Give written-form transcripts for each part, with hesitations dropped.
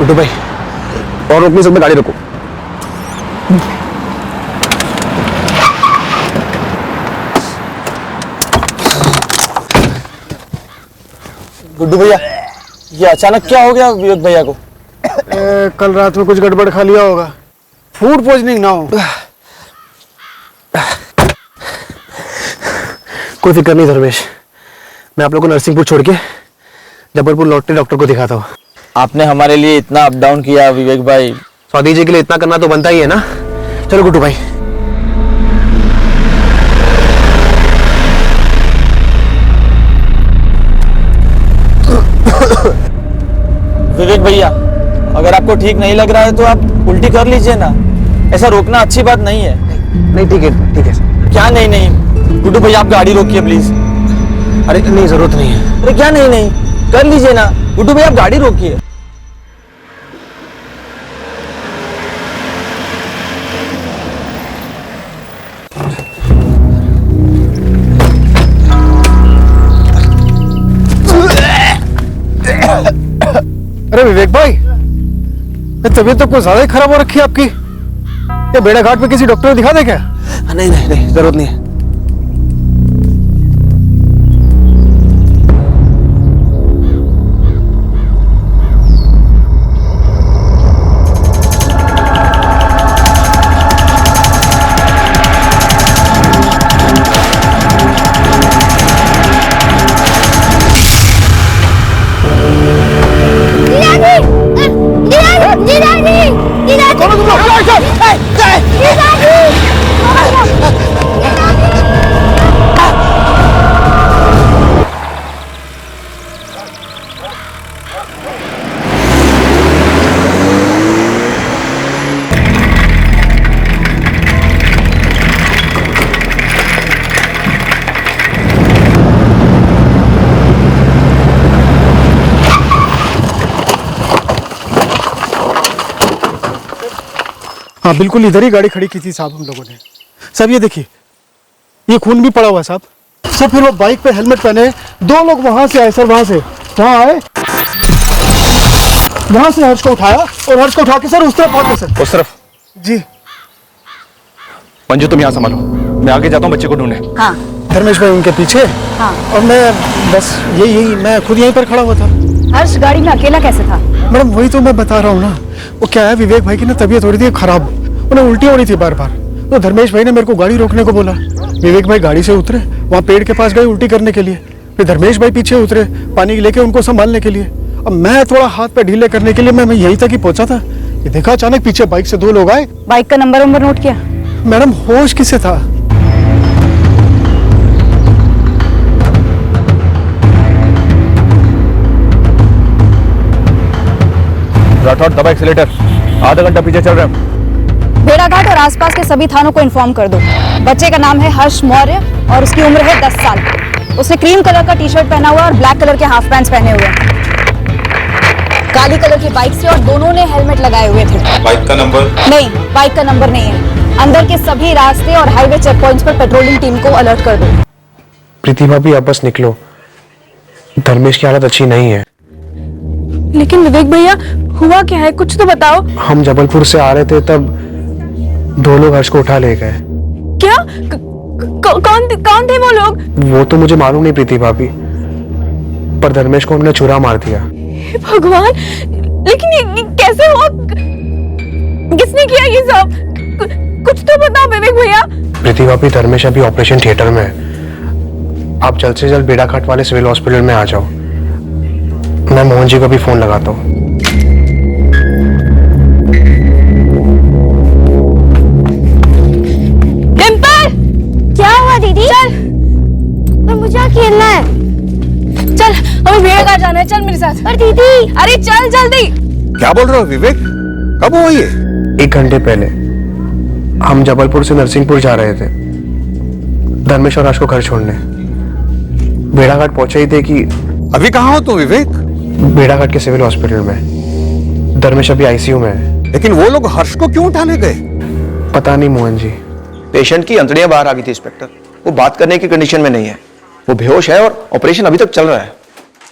गुड्डू भाई, और रोक नहीं सकते, गाड़ी रोको। गुड्डू भैया, ये अचानक क्या हो गया विवेक भैया को? कल रात में कुछ गड़बड़ खा लिया होगा, फूड पॉइजनिंग ना हो। कोई फिक्र नहीं धर्मेश, मैं आप लोग को नरसिंहपुर छोड़ के जबलपुर लौटते डॉक्टर को दिखाता हूँ। आपने हमारे लिए इतना अप डाउन किया विवेक भाई। स्वाति जी के लिए इतना करना तो बनता ही है ना। चलो गुड्डू भाई। विवेक भैया, अगर आपको ठीक नहीं लग रहा है तो आप उल्टी कर लीजिए ना, ऐसा रोकना अच्छी बात नहीं है। नहीं ठीक है, ठीक है। क्या नहीं नहीं? गुड्डू भैया आप गाड़ी रोकिए प्लीज। अरे नहीं, जरूरत नहीं है। अरे क्या नहीं नहीं, कर लीजिए ना। गुड्डू भैया आप गाड़ी रोकिए। अरे विवेक भाई, तबीयत तो कुछ ज्यादा ही खराब हो रखी है आपकी। ये बेड़ा घाट में किसी डॉक्टर को दिखा दे क्या? नहीं नहीं नहीं, जरूरत नहीं है। हाँ बिल्कुल, इधर ही गाड़ी खड़ी की थी साहब हम लोगों ने। साहब ये देखिए, ये खून भी पड़ा हुआ है साहब। सर फिर वो बाइक पे हेलमेट पहने दो लोग वहां से आए सर, वहां से वहां आए, वहां से हर्ष को उठाया और हर्ष को उठा के सर उस तरफ पहुंचे सर। उस तरफ? जी। मंजू तुम यहाँ संभालो, मैं आगे जाता हूँ बच्चे को ढूंढने। हाँ। धर्मेश भाई उनके पीछे। हाँ। और मैं बस यही मैं खुद यहीं पर खड़ा हुआ था। हर्ष गाड़ी में अकेला कैसे था? मैडम वही तो मैं बता रहा हूँ ना, वो क्या है विवेक भाई की ना तबीयत हो रही थी खराब, उन्हें उल्टी हो रही थी बार बार, तो धर्मेश भाई ने मेरे को गाड़ी रोकने को बोला। विवेक भाई गाड़ी से उतरे, वहाँ पेड़ के पास गए उल्टी करने के लिए, फिर धर्मेश भाई पीछे उतरे पानी लेके उनको संभालने के लिए। अब मैं थोड़ा हाथ पे ढीले करने के लिए मैं यहीं तक ही पहुंचा था, ये देखा अचानक पीछे बाइक से दो लोग आए। बाइक का नंबर नोट किया? मैडम होश किसे था? राठौड़ दबा एक्सीलेटर, आधा घंटा पीछे चल रहे हैं। भेड़ाघाट और आसपास के सभी थानों को इन्फॉर्म कर दो। बच्चे का नाम है हर्ष मौर्य और उसकी उम्र है 10 साल। उसने क्रीम कलर का टी शर्ट पहना हुआ और ब्लैक कलर के हाफ पैंट्स पहने हुए, काली कलर की बाइक से, और दोनों ने हेलमेट लगाए हुए थे। बाइक का नंबर? नहीं, बाइक का नंबर नहीं है। अंदर के सभी रास्ते और हाईवे चेक पॉइंट्स पर पेट्रोलिंग टीम को अलर्ट कर दो। प्रीति भाभी आप बस निकलो, धर्मेश की हालत अच्छी नहीं है। लेकिन विवेक भैया हुआ क्या है, कुछ तो बताओ। हम जबलपुर से आ रहे थे तब दो लोग हर्ष को उठा ले गए। क्या? कौन थे वो लोग? वो तो मुझे मालूम नहीं प्रीति भाभी, पर धर्मेश को उन्होंने छुरा मार दिया। हे भगवान, लेकिन ये कैसे हुआ? किसने किया ये सब? कुछ तो बताओ विवेक भैया। प्रीति भाभी धर्मेश अभी ऑपरेशन थिएटर में है, आप जल्द से जल्द बेड़ाघाट वाले सिविल हॉस्पिटल में आ जाओ। मैं मोहन जी को भी फोन लगाता हूँ। क्या हुआ दीदी? चल, पर मुझे खेलना है। चल हमें भेड़ाघाट जाना है, चल मेरे साथ। पर दीदी। अरे चल जल्दी। क्या बोल रहे हो विवेक? कब हुआ ये? 1 घंटे पहले हम जबलपुर से नरसिंहपुर जा रहे थे, धर्मेश और राज को घर छोड़ने। भेड़ाघाट पहुंचे ही थे कि अभी कहाँ हो तुम विवेक? भेड़ाघाट के सिविल हॉस्पिटल में। धर्मेश अभी आईसीयू में है। लेकिन वो लोग हर्ष को क्यों उठाने गए? पता नहीं मोहन जी। पेशेंट की अंतड़ियां बाहर आ गई थी इंस्पेक्टर, वो बात करने की कंडीशन में नहीं है, वो बेहोश है और ऑपरेशन अभी तक चल रहा है।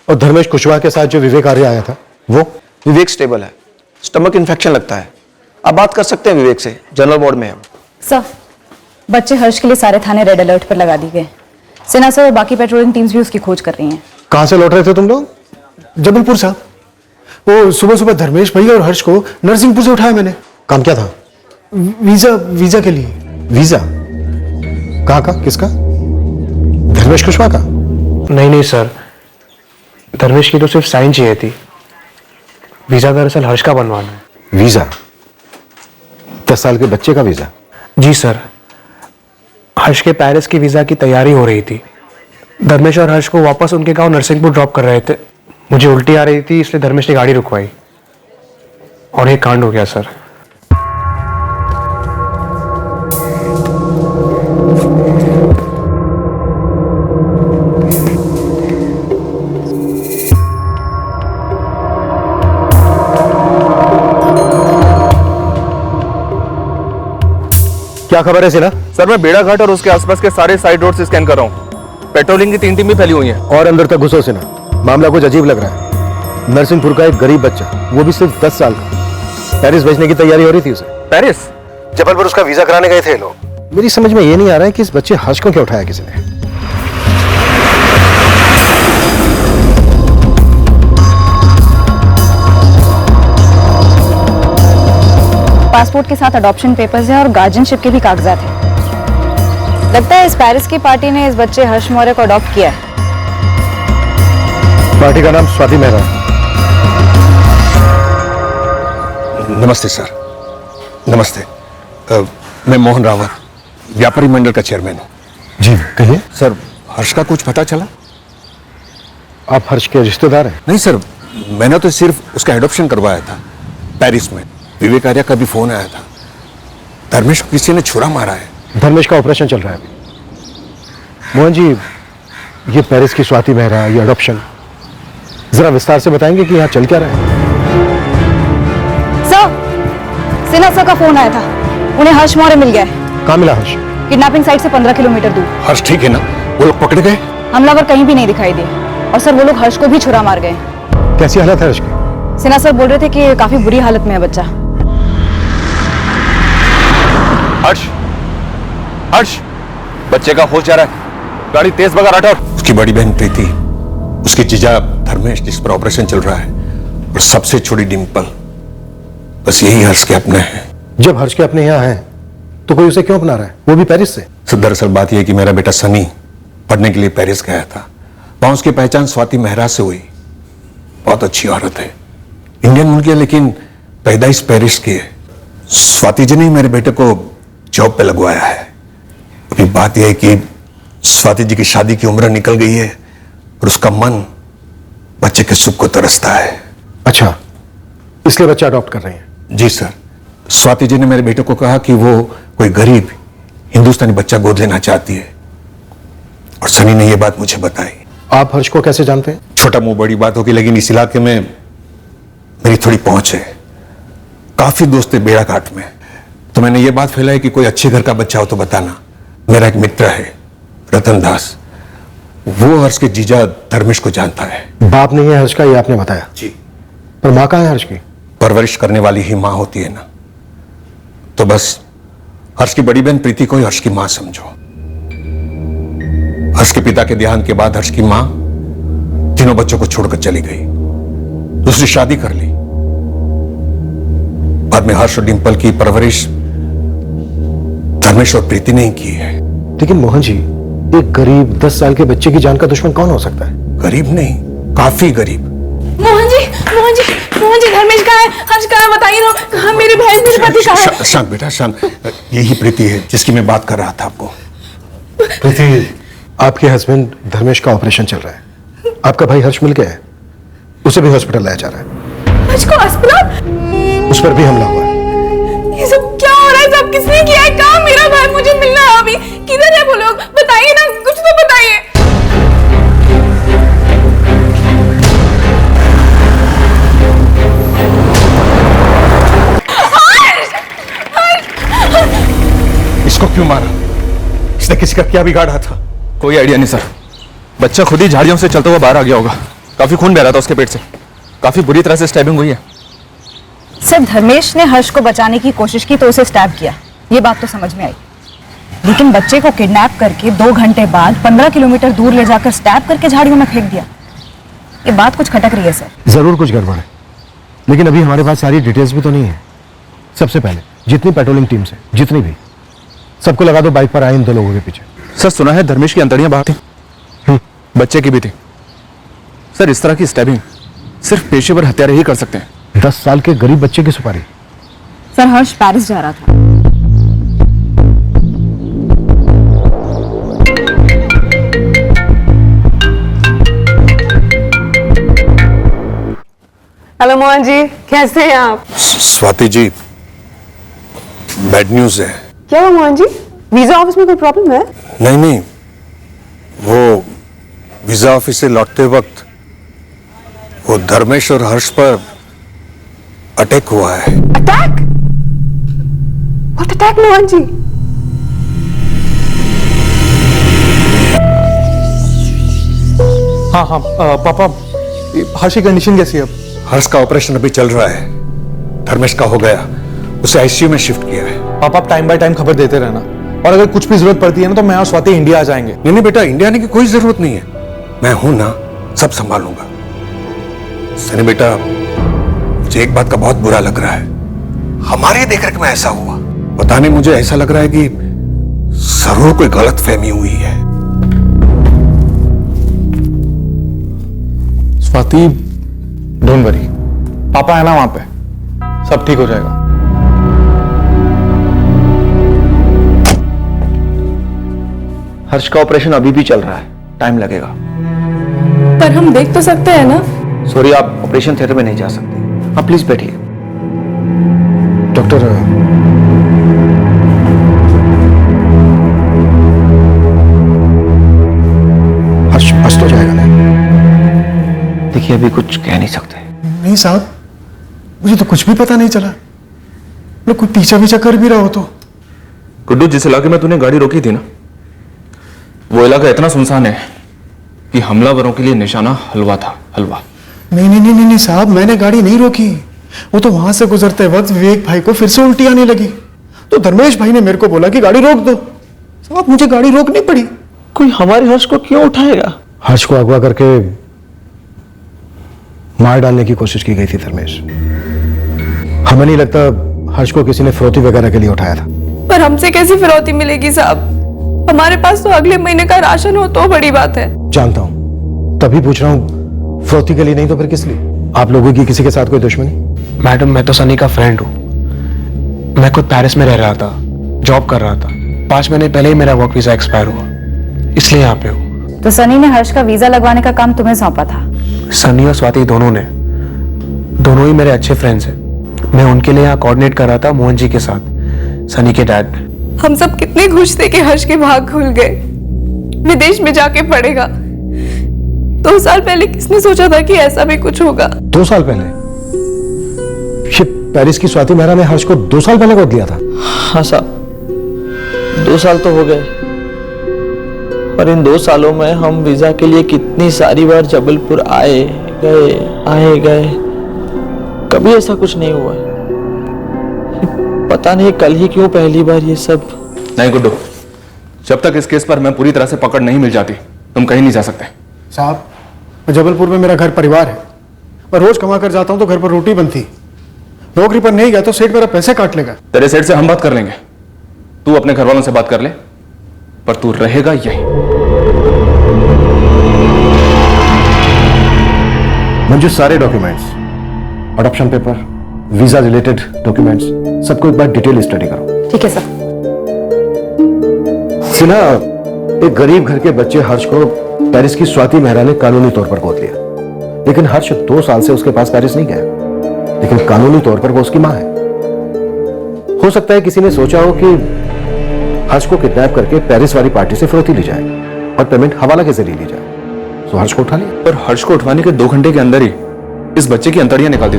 और धर्मेश कुशवाहा के साथ जो विवेक आर्य आया था वो? विवेक स्टेबल है, स्टमक इन्फेक्शन लगता है। आप बात कर सकते हैं विवेक से, जनरल वार्ड में है। सर, बच्चे हर्ष के लिए सारे थाने रेड अलर्ट पर लगा दिए गए। सेना सर और बाकी पेट्रोलिंग टीम्स भी उसकी खोज कर रही हैं। कहाँ से लौट रहे थे तुम लोग? जबलपुर साहब। वो सुबह सुबह धर्मेश भैया और हर्ष को नरसिंहपुर से उठाया मैंने। काम क्या था? वीजा के लिए। वीजा? कहाँ का? किसका? धर्मेश कुशवाहा का? नहीं सर, धर्मेश की तो सिर्फ साइन चाहिए थी। वीजा दरअसल हर्ष का बनवाना है। वीजा? 10 साल के बच्चे का वीजा? जी सर, हर्ष के पेरिस की वीजा की तैयारी हो रही थी। धर्मेश और हर्ष को वापस उनके गांव नरसिंहपुर ड्रॉप कर रहे थे। मुझे उल्टी आ रही थी, इसलिए धर्मेश ने गाड़ी रुकवाई और एक कांड हो गया सर। क्या खबर है सिला? सर मैं बेड़ा घाट और उसके आसपास के सारे साइड रोड से स्कैन कर रहा हूँ। पेट्रोलिंग की 3 टीम भी फैली हुई हैं। और अंदर तक घुसो सिना, मामला कुछ अजीब लग रहा है। नरसिंहपुर का एक गरीब बच्चा, वो भी सिर्फ 10 साल का, पेरिस भेजने की तैयारी हो रही थी उसे। पेरिस? जबलपुर उसका वीजा कराने गए थे लोग। मेरी समझ में ये नहीं आ रहा है कि इस बच्चे हर्ष को क्यों उठाया किसी ने। पासपोर्ट के साथ अडॉप्शन पेपर्स हैं और गार्जियनशिप के भी कागजात हैं। लगता है इस पेरिस की पार्टी ने इस बच्चे हर्ष मौर्य को अडॉप्ट किया है। पार्टी का नाम स्वाति मेहरा। नमस्ते सर। नमस्ते। मैं मोहन रावत, व्यापारी मंडल का चेयरमैन हूँ। जी कहिए। सर, हर्ष का कुछ पता चला? आप हर्ष के रिश्तेदार हैं? नहीं सर, मैंने तो सिर्फ उसका एडॉप्शन करवाया था पेरिस में। विवेक आर्या का भी फोन आया था। धर्मेश को किसी ने छुरा मारा है। धर्मेश का ऑपरेशन चल रहा है अभी। मोहन जी, ये पेरिस की स्वाति मेहरा, ये अडॉप्शन, जरा विस्तार से बताएंगे कि यहाँ चल क्या रहा है? सर, सिन्हा सर का फोन आया था, उन्हें हर्ष मौर्य मिल गया है। कहाँ मिला हर्ष? किडनैपिंग साइट से 15 किलोमीटर दूर। हर्ष ठीक है ना? वो लोग पकड़ गए? हमलावर कहीं भी नहीं दिखाई दिए और सर वो लोग हर्ष को भी छुरा मार गए। कैसी हालत है हर्ष की? सिन्हा सर बोल रहे थे कि काफी बुरी हालत में है बच्चा। हर्ष, हर्ष, बच्चे का होश जा रहा है। गाड़ी तेज भगा राठौर। उसकी बड़ी बहन प्रीति, उसके जीजा धर्मेश जिस पर ऑपरेशन चल रहा है, और सबसे छोटी डिम्पल, बस यही हर्ष के अपने हैं। जब हर्ष के अपने यहाँ हैं तो कोई उसे क्यों अपना रहा है, वो भी पेरिस से? सर, दरअसल बात यह है कि मेरा बेटा सनी पढ़ने के लिए पेरिस गया था। वहां उसकी पहचान स्वाति मेहरा से हुई। बहुत अच्छी औरत है, इंडियन मुल्क है, लेकिन पैदाइश पेरिस की है। स्वाति जी ने मेरे बेटे को जॉब पे लगवाया है। अभी बात यह है कि स्वाति जी की शादी की उम्र निकल गई है और उसका मन बच्चे के सुख को तरसता है। अच्छा, इसलिए बच्चा अडॉप्ट कर रहे हैं? जी सर, स्वाति जी ने मेरे बेटे को कहा कि वो कोई गरीब हिंदुस्तानी बच्चा गोद लेना चाहती है, और सनी ने यह बात मुझे बताई। आप हर्ष को कैसे जानते हैं? छोटा मुंह बड़ी बात होगी, लेकिन इस इलाके में मेरी थोड़ी पहुंच है। काफी दोस्त है बेड़ा घाट में, तो मैंने ये बात फैलाई कि कोई अच्छे घर का बच्चा हो तो बताना। मेरा एक मित्र है रतन दास, वो हर्ष के जीजा धर्मेश को जानता है। बाप नहीं है हर्ष का, ये आपने बताया। जी। पर माँ कहाँ है हर्ष की? परवरिश करने वाली ही माँ होती है ना, तो बस हर्ष की बड़ी बहन प्रीति को ही हर्ष की माँ समझो। हर्ष के पिता के देहांत के बाद हर्ष की माँ तीनों बच्चों को छोड़कर चली गई, दूसरी शादी कर ली। बाद में हर्ष और डिंपल की परवरिश धर्मेश और प्रीति ने ही की है। लेकिन मोहन जी, एक गरीब 10 साल के बच्चे की जान का दुश्मन कौन हो सकता है? गरीब नहीं, काफी गरीब। मोहन जी, मोहन जी, मोहन जी, धर्मेश कहाँ है? हर्ष कहाँ है? बताइए ना। कहाँ मेरे बहन, मेरे पति कहाँ है? शांत बेटा, शांत। यही प्रीति है जिसकी मैं बात कर रहा था आपको। प्रीति, आपके हस्बैंड धर्मेश का ऑपरेशन चल रहा है। आपका भाई हर्ष मिल गया है, उसे भी हॉस्पिटल लाया जा रहा है। हर्ष को अस्पताल? उस पर भी हमला हुआ है। ये सब क्या हो रहा है? सब किसने किया है? कहाँ मेरा भाई? मुझे मिलना है अभी। किधर है वो लोग? बताइए ना, कुछ तो बताइए। इसको क्यों मारा? इसने किसी का क्या बिगाड़ा था? कोई आइडिया नहीं सर, बच्चा खुद ही झाड़ियों से चलता हुआ बाहर आ गया होगा। काफी खून बह रहा था उसके पेट से, काफी बुरी तरह से स्टैबिंग हुई है। सिर्फ धर्मेश ने हर्ष को बचाने की कोशिश की तो उसे स्टैब किया, ये बात तो समझ में आई। लेकिन बच्चे को किडनैप करके 2 घंटे बाद 15 किलोमीटर दूर ले जाकर स्टैब करके झाड़ियों में फेंक दिया, ये बात कुछ खटक रही है सर। जरूर कुछ गड़बड़ है, लेकिन अभी हमारे पास सारी डिटेल्स भी तो नहीं है। सबसे पहले जितनी पेट्रोलिंग टीम्स है, जितनी भी, सबको लगा दो बाइक पर आए इन 2 लोगों के पीछे। सर सुना है धर्मेश की अंतड़ियां बाहर थी, बच्चे की भी थी। सर इस तरह की स्टैबिंग सिर्फ पेशेवर हत्यारे ही कर सकते हैं। 10 साल के गरीब बच्चे की सुपारी। सर हर्ष पेरिस जा रहा था। हेलो मोहन जी, कैसे हैं आप? स्वाति जी, बैड न्यूज है। क्या हुआ मोहन जी? वीजा ऑफिस में कोई प्रॉब्लम है? नहीं नहीं, वो वीजा ऑफिस से लौटते वक्त वो धर्मेश और हर्ष पर अटैक हुआ है। Attack? What attack Mohan ji? हाँ पापा, हर्ष की कंडीशन कैसी है अब? हर्ष का ऑपरेशन अभी चल रहा है, धर्मेश का हो गया, उसे आईसीयू में शिफ्ट किया है। पापा आप टाइम बाय टाइम खबर देते रहना, और अगर कुछ भी जरूरत पड़ती है ना तो मैं और स्वाति इंडिया आ जाएंगे। नहीं नहीं बेटा, इंडिया आने की कोई जरूरत नहीं है, मैं हूं ना, सब संभालूंगा। सनी बेटा, मुझे एक बात का बहुत बुरा लग रहा है, हमारे देख रेख में ऐसा हुआ। पता नहीं, मुझे ऐसा लग रहा है कि जरूर कोई गलत फहमी हुई है। स्वाति डोंट वरी, पापा है ना वहां पे, सब ठीक हो जाएगा। हर्ष का ऑपरेशन अभी भी चल रहा है, टाइम लगेगा। पर हम देख तो सकते हैं ना? सॉरी, आप ऑपरेशन थिएटर में नहीं जा सकते। आप प्लीज बैठिए। डॉक्टर, हर्ष तो जाएगा ना? देखिए, अभी कुछ कह नहीं सकते। नहीं साहब, मुझे तो कुछ भी पता नहीं चला। लोग कोई पीछा पीछा कर भी रहा हो तो। गुड्डू, जिस इलाके में तूने गाड़ी रोकी थी ना, वो इलाका इतना सुनसान है कि हमलावरों के लिए निशाना हलवा था, हलवा। नहीं साहब, मैंने गाड़ी नहीं रोकी। वो तो वहां से गुजरते वक्त विवेक भाई को फिर से उल्टी आने लगी, तो धर्मेश भाई ने मेरे को बोला कि गाड़ी रोक दो। साहब मुझे गाड़ी रोकनी पड़ी। कोई हमारे हर्ष को क्यों उठाएगा? हर्ष को अगवा करके मार डालने की कोशिश की गई थी धर्मेश। हमें नहीं लगता हर्ष को किसी ने फिरौती वगैरह के लिए उठाया था। पर हमसे कैसी फिरौती मिलेगी साहब? हमारे पास तो अगले महीने का राशन हो तो बड़ी बात है। जानता हूं, तभी पूछ रहा हूं, फिरौती के लिए नहीं तो फिर किस लिए? आप लोगों की किसी के साथ कोई दुश्मनी? मैडम, मैं तो सनी का फ्रेंड हूँ। मैं खुद पेरिस में रह रहा था, जॉब कर रहा था। 5 महीने पहले ही मेरा वर्क वीजा एक्सपायर हुआ, इसलिए यहाँ पे हूँ। तो सनी ने हर्ष का वीजा लगवाने का काम तुम्हें सौंपा था? सनी और स्वाति दोनों ही मेरे अच्छे फ्रेंड्स हैं। मैं उनके लिए यहाँ कोऑर्डिनेट कर रहा था मोहन जी के साथ, सनी के डैड। हम सब कितने खुश थे कि हर्ष के भाग खुल गए, विदेश में जाके पढ़ेगा। 2 साल पहले किसने सोचा था कि ऐसा भी कुछ होगा? 2 साल पहले? ये पेरिस की स्वाति मेहरा ने हर्ष को 2 साल पहले गोद लिया था? हाँ साहब, 2 साल तो हो गए, और इन 2 सालों में हम वीजा के लिए कितनी सारी बार जबलपुर आए गए, कभी ऐसा कुछ नहीं हुआ। पता नहीं कल ही क्यों पहली बार ये सब। नहीं गुड्डू, जब तक इस केस पर मैं पूरी तरह से पकड़ नहीं मिल जाती, तुम कहीं नहीं जा सकते। साहब, जबलपुर में मेरा घर परिवार है, मैं रोज कमा कर जाता हूं तो घर पर रोटी बनती। नौकरी पर नहीं गया तो सेठ मेरा पैसे काट लेगा। तेरे सेठ से हम बात कर लेंगे, तू अपने घर वालों से बात कर ले, पर तू रहेगा यहीं। मंजू, सारे documents, adoption paper, visa related documents, सबको एक बार डिटेल स्टडी करो। ठीक है सर। सिन्हा, एक गरीब घर के बच्चे हर्ष को पेरिस की स्वाति मेहरा ने कानूनी तौर पर गोद लिया, लेकिन हर्ष 2 साल से उसके पास पेरिस नहीं गया, लेकिन कानूनी तौर पर वो उसकी मां है। हो सकता है किसी ने सोचा हो कि हर्ष को किडनैप करके पेरिस वाली पार्टी से फिरौती ली जाए और पेमेंट हवाला के जरिए ली जाए, तो हर्ष को उठा लिया। पर हर्ष को उठवाने के 2 घंटे के अंदर ही इस बच्चे की अंतड़ियां निकाल दी।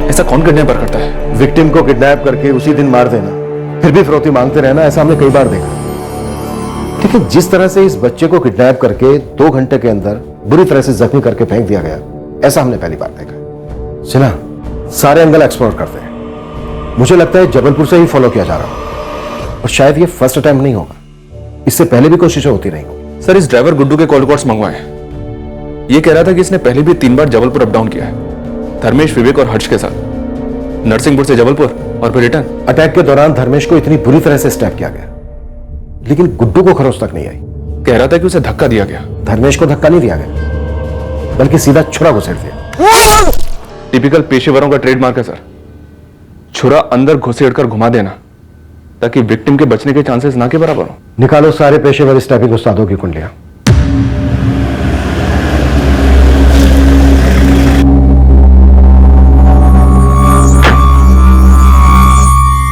ऐसा कौन किडनैपर करता है? विक्टिम को किडनैप करके उसी दिन मार देना, फिर भी फिरौती मांगते रहना, ऐसा हमने कई बार देखा। लेकिन जिस तरह से इस बच्चे को किडनैप करके 2 घंटे के अंदर बुरी तरह से जख्मी करके फेंक दिया गया, ऐसा हमने पहली बार देखा। सिन्हा, सारे एंगल एक्सप्लोर करते हैं। मुझे लगता है जबलपुर से ही फॉलो किया जा रहा हो, और शायद ये फर्स्ट अटेम्प्ट नहीं होगा, इससे पहले भी कोशिशें होती रही होंगी। सर, इस ड्राइवर गुड्डू के कॉल रिकॉर्ड्स मंगवाए। ये कह रहा था कि इसने पहले भी 3 बार जबलपुर अप डाउन किया है, धर्मेश, विवेक और हर्ष के साथ, नरसिंहपुर से जबलपुर और फिर रिटर्न। अटैक के दौरान धर्मेश को इतनी बुरी तरह से स्टैप किया गया, लेकिन गुड्डू को खरोच तक नहीं आई। कह रहा था कि उसे धक्का दिया गया। धर्मेश को धक्का नहीं दिया गया, बल्कि सीधा छुरा घुसेड़ दिया। टिपिकल पेशेवरों का ट्रेडमार्क है सर, छुरा अंदर घुसेड़कर घुमा देना, ताकि विक्टिम के बचने के चांसेस ना के बराबर हो। निकालो सारे पेशेवर स्टैपिंग उस्तादों की कुंडलियां।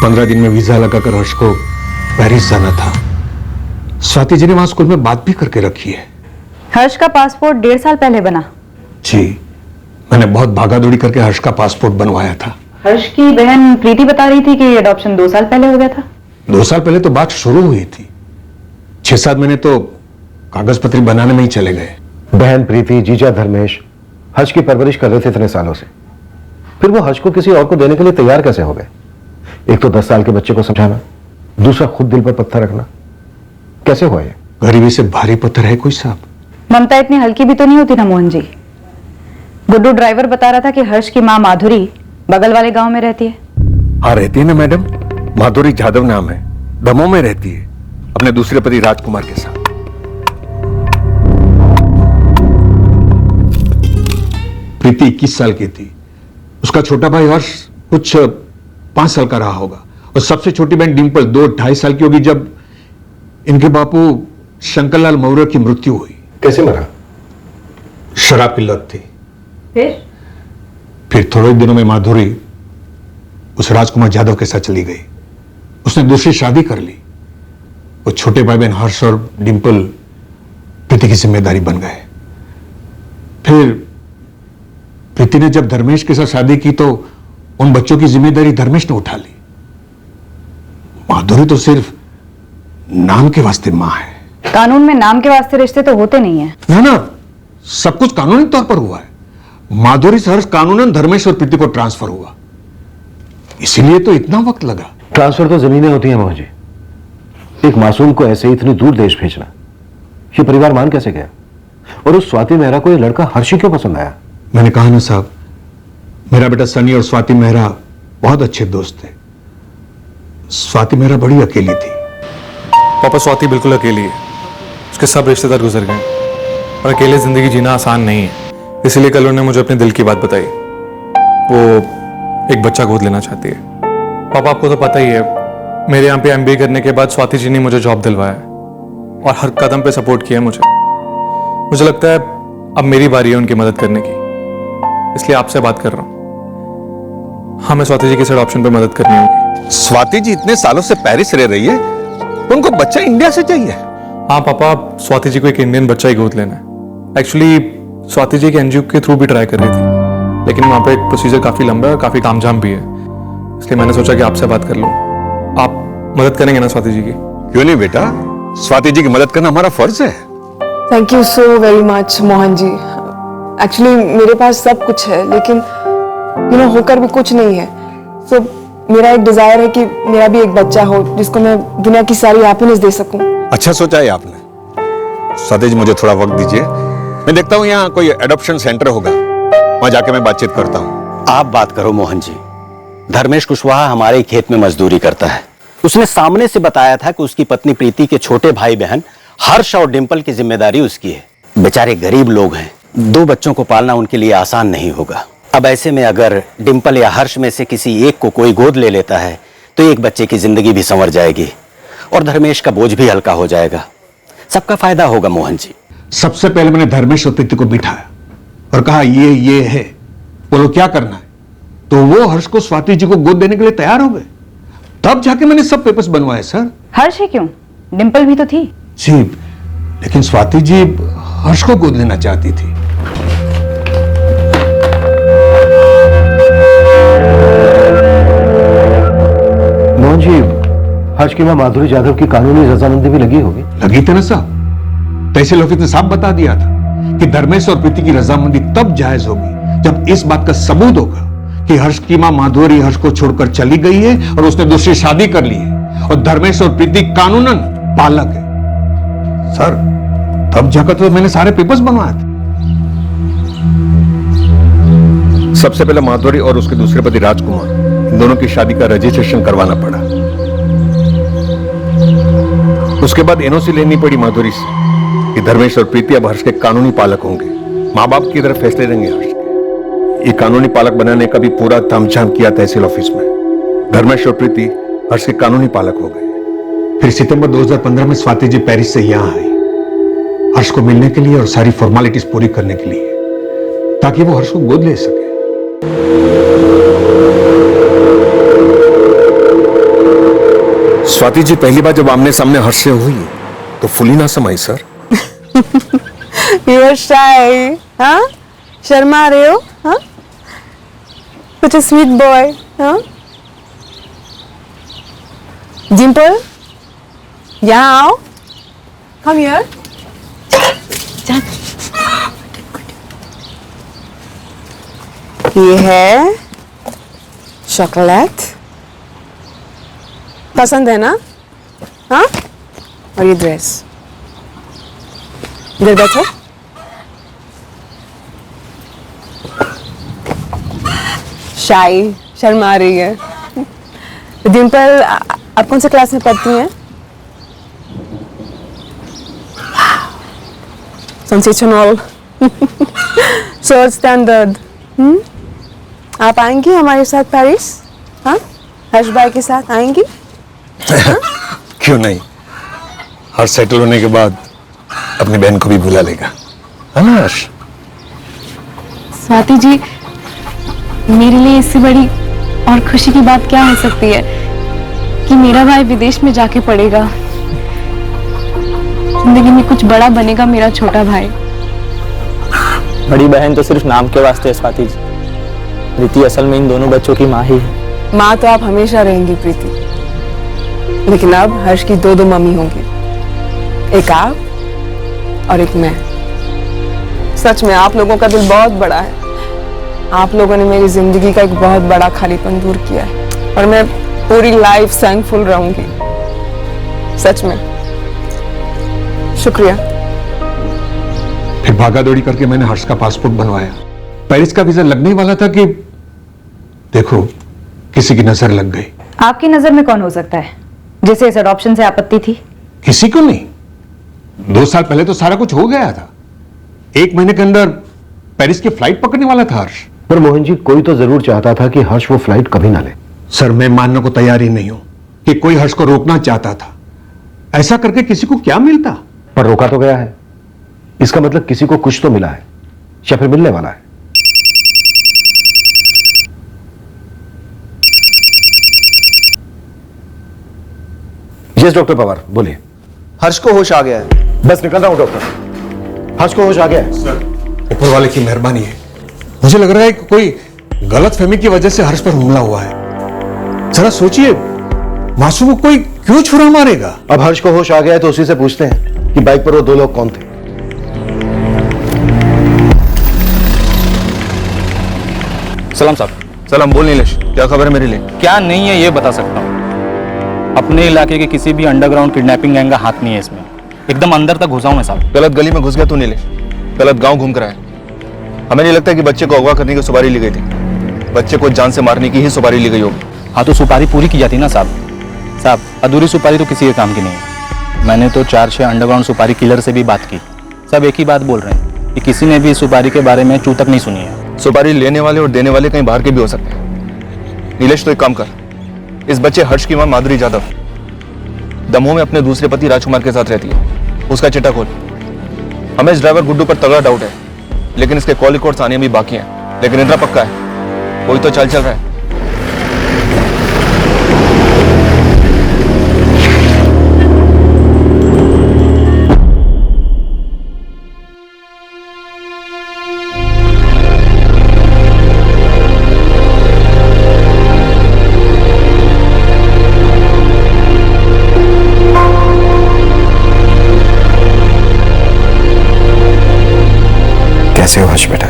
पंद्रह दिन में वीजा लगाकर हर्ष को पेरिस जाना था। स्वाति जी ने वहां स्कूल में बात भी करके रखी है। हर्ष का पासपोर्ट 1.5 साल पहले बना। जी, मैंने बहुत भागादौड़ी करके हर्ष का पासपोर्ट बनवाया था। हर्ष की बहन प्रीति बता रही थी कि अडॉप्शन 2 साल पहले हो गया था। 2 साल पहले तो बात शुरू हुई थी, 6-7 महीने तो कागज पत्री बनाने में ही चले गए। बहन प्रीति, जीजा धर्मेश हर्ष की परवरिश कर रहे थे इतने सालों से, फिर वो हर्ष को किसी और को देने के लिए तैयार कैसे हो गए? एक तो 10 साल के बच्चे को समझाना, दूसरा खुद दिल पर पत्थर रखना, कैसे हुआ ये? गरीबी से भारी पत्थर है कोई साहब? ममता इतनी हल्की भी तो नहीं होती ना मोहन जी। गुड्डू ड्राइवर बता रहा था कि हर्ष की माँ माधुरी बगल वाले गांव में रहती है। हाँ, रहती है ना मैडम, माधुरी जाधव नाम है, दमोह में रहती है अपने दूसरे पति राजकुमार के साथ। प्रीति 21 साल की थी, उसका छोटा भाई हर्ष कुछ 5 साल का रहा होगा, और सबसे छोटी बहन डिंपल 2-2.5 साल की होगी जब इनके बापू शंकरलाल मौर्य की मृत्यु हुई। कैसे मरा? शराब की लत थी। फिर थोड़े ही दिनों में माधुरी उस राजकुमार जाधव के साथ चली गई। उसने दूसरी शादी कर ली। वो छोटे भाई बहन हर्ष और डिंपल प्रीति की जिम्मेदारी बन गए। फिर प्रीति ने जब धर्मेश के साथ शादी की तो उन बच्चों की जिम्मेदारी धर्मेश ने उठा ली। माधुरी तो सिर्फ नाम के वास्ते मां है। कानून में नाम के वास्ते रिश्ते तो होते नहीं है ना, सब कुछ कानूनी तौर पर हुआ है। माधुरी से हर्ष कानूनन धर्मेश और प्रीति को ट्रांसफर हुआ, इसीलिए तो इतना वक्त लगा। ट्रांसफर तो जमीनें होती हैं मोहन जी, एक मासूम को ऐसे इतनी दूर देश भेजना, ये परिवार मान कैसे गया? और उस स्वाति मेहरा को ये लड़का हर्ष क्यों पसंद आया? मैंने कहा ना साहब, मेरा बेटा सनी और स्वाति मेहरा बहुत अच्छे दोस्त थे। स्वाति मेहरा बड़ी अकेली थी। पापा, स्वाति बिल्कुल अकेली है, उसके सब रिश्तेदार गुजर गए और अकेले जिंदगी जीना आसान नहीं है। इसीलिए कल उन्होंने मुझे अपने दिल की बात बताई, वो एक बच्चा गोद लेना चाहती है। पापा, आपको तो पता ही है, मेरे यहाँ पे एमबीए करने के बाद स्वाति जी ने मुझे जॉब दिलवाया और हर कदम पे सपोर्ट किया मुझे लगता है अब मेरी बारी है उनकी मदद करने की, इसलिए आपसे बात कर रहा हूँ। हमें स्वाति जी की ऑप्शन पे मदद करनी होगी। स्वाति जी इतने सालों से पेरिस रह रही है, उनको बच्चा इंडिया से चाहिए। हाँ पापा, स्वाति जी को एक इंडियन बच्चा ही गोद लेना है। एक्चुअली स्वाति जी के एनजीओ के थ्रू भी ट्राई कर रही थी, लेकिन वहां पे प्रोसीजर काफी लंबा है और काफी तामझाम भी है, इसलिए मैंने सोचा कि आपसे बात कर लूं। आप मदद करेंगे ना स्वाति जी की? क्यों नहीं बेटा, स्वाति जी की मदद करना हमारा फर्ज है। Thank you so very much Mohan ji. Actually मेरे पास सब कुछ है, लेकिन होकर भी कुछ नहीं है। सो मेरा एक डिजायर है कि मेरा भी एक बच्चा हो जिसको मैं दुनिया की सारी हैप्पीनेस दे सकूं। अच्छा सोचा है आपने। स्वाति जी, मुझे थोड़ा वक्त दीजिए, मैं देखता हूँ यहाँ कोई एडॉप्शन सेंटर होगा, वहां जाके मैं बातचीत करता हूँ। आप बात करो मोहन जी। धर्मेश कुशवाहा हमारे खेत में मजदूरी करता है। उसने सामने से बताया था कि उसकी पत्नी प्रीति के छोटे भाई बहन हर्ष और डिंपल की जिम्मेदारी उसकी है। बेचारे गरीब लोग हैं, 2 बच्चों को पालना उनके लिए आसान नहीं होगा। अब ऐसे में अगर डिंपल या हर्ष में से किसी एक को कोई गोद ले लेता है तो एक बच्चे की जिंदगी भी संवर जाएगी और धर्मेश का बोझ भी हल्का हो जाएगा। सबका फायदा होगा मोहन जी। सबसे पहले मैंने धर्मेश और प्रीति को बिठाया और कहा ये है, बोलो क्या करना है। तो वो हर्ष को स्वाति जी को गोद देने के लिए तैयार हो गए, तब जाके मैंने सब पेपर्स बनवाए सर। हर्ष ही क्यों, डिंपल भी तो थी। जी, लेकिन स्वाति जी हर्ष को गोद लेना चाहती थी। मोहन जी, हर्ष की मां माधुरी जाधव की कानूनी रजामंदी भी लगी होगी। लगी थी ना साहब, तहसील ऑफिस ने साफ बता दिया था कि धर्मेश और प्रीति की रजामंदी तब जायज होगी जब इस बात का सबूत होगा कि हर्ष की मां माधुरी हर्ष को छोड़कर चली गई है और उसने दूसरी शादी कर ली है और धर्मेश और प्रीति कानूनन बालक है। सर, तब जाकर तो मैंने सारे पेपर्स बनवाए थे। सबसे पहले माधुरी और उसके दूसरे पति राजकुमार, इन दोनों की शादी का रजिस्ट्रेशन करवाना पड़ा। उसके बाद एनओसी लेनी पड़ी माधुरी से कि धर्मेश और प्रीति अब हर्ष के कानूनी पालक होंगे। माँ बाप की तरफ फैसले देंगे हर्ष के। ये कानूनी पालक बनाने का भी पूरा तामझाम किया तहसील ऑफिस में। धर्मेश और प्रीति हर्ष के कानूनी पालक हो गए। फिर सितंबर 2015 में स्वाति जी पेरिस से यहां आई हर्ष को मिलने के लिए और सारी फॉर्मेलिटीज पूरी करने के लिए, ताकि वो हर्ष को गोद ले सके। स्वाति जी पहली बार जब आमने सामने हर्ष से हुई तो फुली ना समाई सर। You are shy, हाँ? शर्मा रहे हो, हाँ? Such a sweet boy, हाँ? Dimple, यहाँ आओ. Come here. ये है चॉकलेट, पसंद है ना? हाँ? और ये ड्रेस. इधर बैठो. शाई, शर्मा रही है. डिम्पल, आप कौन से क्लास में पढ़ती हैं? सेंसेशनल. So standard. आप आएंगी हमारे साथ पेरिस? हाँ? हर्ष भाई के साथ आएंगी? क्यों नहीं? हर्ष सेटल होने के बाद अपनी बहन को भी बुला लेगा, है ना हर्ष? स्वाति जी, मेरे लिए इससे बड़ी और खुशी की बात क्या हो सकती है कि मेरा भाई विदेश में जाके पढ़ेगा, जिंदगी में कुछ बड़ा बनेगा मेरा छोटा भाई। बड़ी बहन तो सिर्फ नाम के वास्ते है स्वाति जी। प्रीति असल में इन दोनों बच्चों की माँ ही है। माँ तो आप हमेशा रहेंगी प्रीति, लेकिन अब हर्ष की दो मम्मी होंगी, एक आप और एक मैं। सच में आप लोगों का दिल बहुत बड़ा है। आप लोगों ने मेरी जिंदगी का एक बहुत बड़ा खालीपन दूर किया है और मैं पूरी लाइफ थैंकफुल रहूंगी। सच में शुक्रिया। फिर भागा दौड़ी करके मैंने हर्ष का पासपोर्ट बनवाया। पेरिस का वीजा लगने ही वाला था कि देखो किसी की नजर लग गई। आपकी नजर में कौन हो सकता है जिसे इस अडॉप्शन से आपत्ति थी? किसी को नहीं। 2 साल पहले तो सारा कुछ हो गया था। 1 महीने के अंदर पेरिस की फ्लाइट पकड़ने वाला था हर्ष। पर मोहन जी, कोई तो जरूर चाहता था कि हर्ष वो फ्लाइट कभी ना ले। सर, मैं मानने को तैयार ही नहीं हूं कि कोई हर्ष को रोकना चाहता था। ऐसा करके किसी को क्या मिलता? पर रोका तो गया है। इसका मतलब किसी को कुछ तो मिला है या फिर मिलने वाला है। यस डॉक्टर पवार, बोलिए। हर्ष को होश आ गया है। बस निकल रहा हूं डॉक्टर। हर्ष को होश आ गया है। सर, ऊपर वाले की मेहरबानी है। मुझे लग रहा है कि कोई गलतफहमी की वजह से हर्ष पर हमला हुआ है। जरा सोचिए, मासूम को कोई क्यों छुरा मारेगा? अब हर्ष को होश आ गया है तो उसी से पूछते हैं कि बाइक पर वो 2 लोग कौन थे। सलाम साहब। सलाम। बोल नीलेश, क्या खबर है मेरे लिए? क्या नहीं है ये बता सकता हूँ। अपने इलाके के किसी भी अंडरग्राउंड किडनैपिंग गैंग का हाथ नहीं है इसमें। एकदम अंदर तक घुसा हूं मैं साहब। गलत गली में घुस गया तू नीलेश, गलत गांव घूम कर आया। हमें नहीं लगता कि बच्चे को अगवा करने की सुपारी ली गई थी। बच्चे को जान से मारने की ही सुपारी ली गई होगी। हाँ तो सुपारी पूरी की जाती ना साहब। साहब, अधूरी सुपारी तो किसी के काम की नहीं है। मैंने तो 4-6 अंडरग्राउंड सुपारी किलर से भी बात की। सब एक ही बात बोल रहे हैं कि किसी ने भी इस सुपारी के बारे में चू तक नहीं सुनी है। सुपारी लेने वाले और देने वाले कहीं बाहर के भी हो सकते हैं। नीलेश, तो एक काम कर, इस बच्चे हर्ष की मां माधुरी जाधव दमोह में अपने दूसरे पति राजकुमार के साथ रहती है। उसका चिट्ठा खोल। हमें इस ड्राइवर गुड्डू पर तगड़ा डाउट है, लेकिन इसके कॉल रिकॉर्ड्स आने भी बाकी हैं। लेकिन इतना पक्का है, कोई तो चाल चल रहा है। कैसे हो हर्ष बेटा?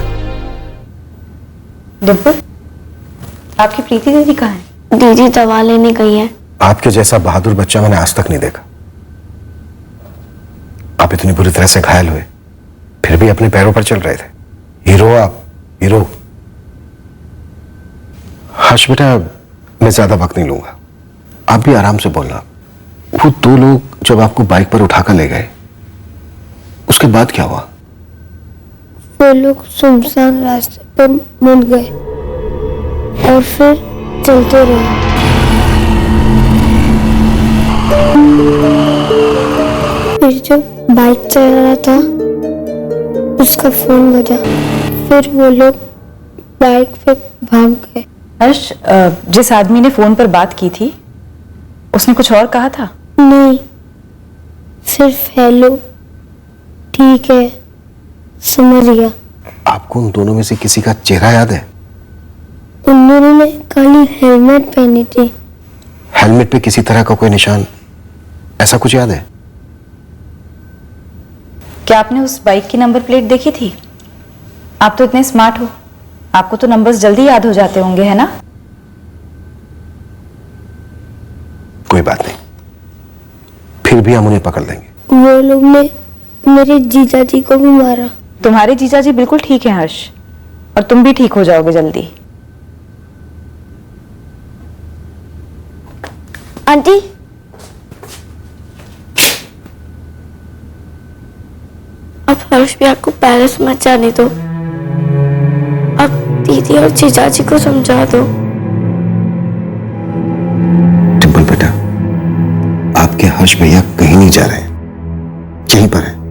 डिम्पल, आपकी प्रीति दीदी कहाँ है? दीदी दवा लेने गई है। आपके जैसा बहादुर बच्चा मैंने आज तक नहीं देखा। आप इतनी बुरी तरह से घायल हुए, फिर भी अपने पैरों पर चल रहे थे। हीरो आप, हीरो। हर्ष बेटा, मैं ज्यादा वक्त नहीं लूंगा, आप भी आराम से बोलना। वो दो लोग जब आपको बाइक पर उठाकर ले गए, उसके बाद क्या हुआ? वो लोग सुनसान रास्ते पर मुड़ गए और फिर चलते रहे। फिर जब बाइक चला रहा था उसका फोन बजा, फिर वो लोग बाइक पे भाग गए। हर्ष, जिस आदमी ने फोन पर बात की थी उसने कुछ और कहा था? नहीं, सिर्फ हेलो, ठीक है, समझ गया। आपको उन दोनों में से किसी का चेहरा याद है? उन दोनों ने काली हेलमेट पहनी थी। हेलमेट पे किसी तरह का कोई निशान, ऐसा कुछ याद है? क्या आपने उस बाइक की नंबर प्लेट देखी थी? आप तो इतने स्मार्ट हो, आपको तो नंबर्स जल्दी याद हो जाते होंगे, है ना? कोई बात नहीं, फिर भी हम उन्हें पकड़ लेंगे। वो लोग ने मेरे जीजा जी को भी मारा। तुम्हारे जीजा जी बिल्कुल ठीक है हर्ष, और तुम भी ठीक हो जाओगे जल्दी। आंटी, अब हर्ष भी आपको पेरिस मत जाने दो। अब दीदी और जीजा जी को समझा दो। डिंपल बेटा, आपके हर्ष भैया कहीं नहीं जा रहे हैं, यहीं पर हैं।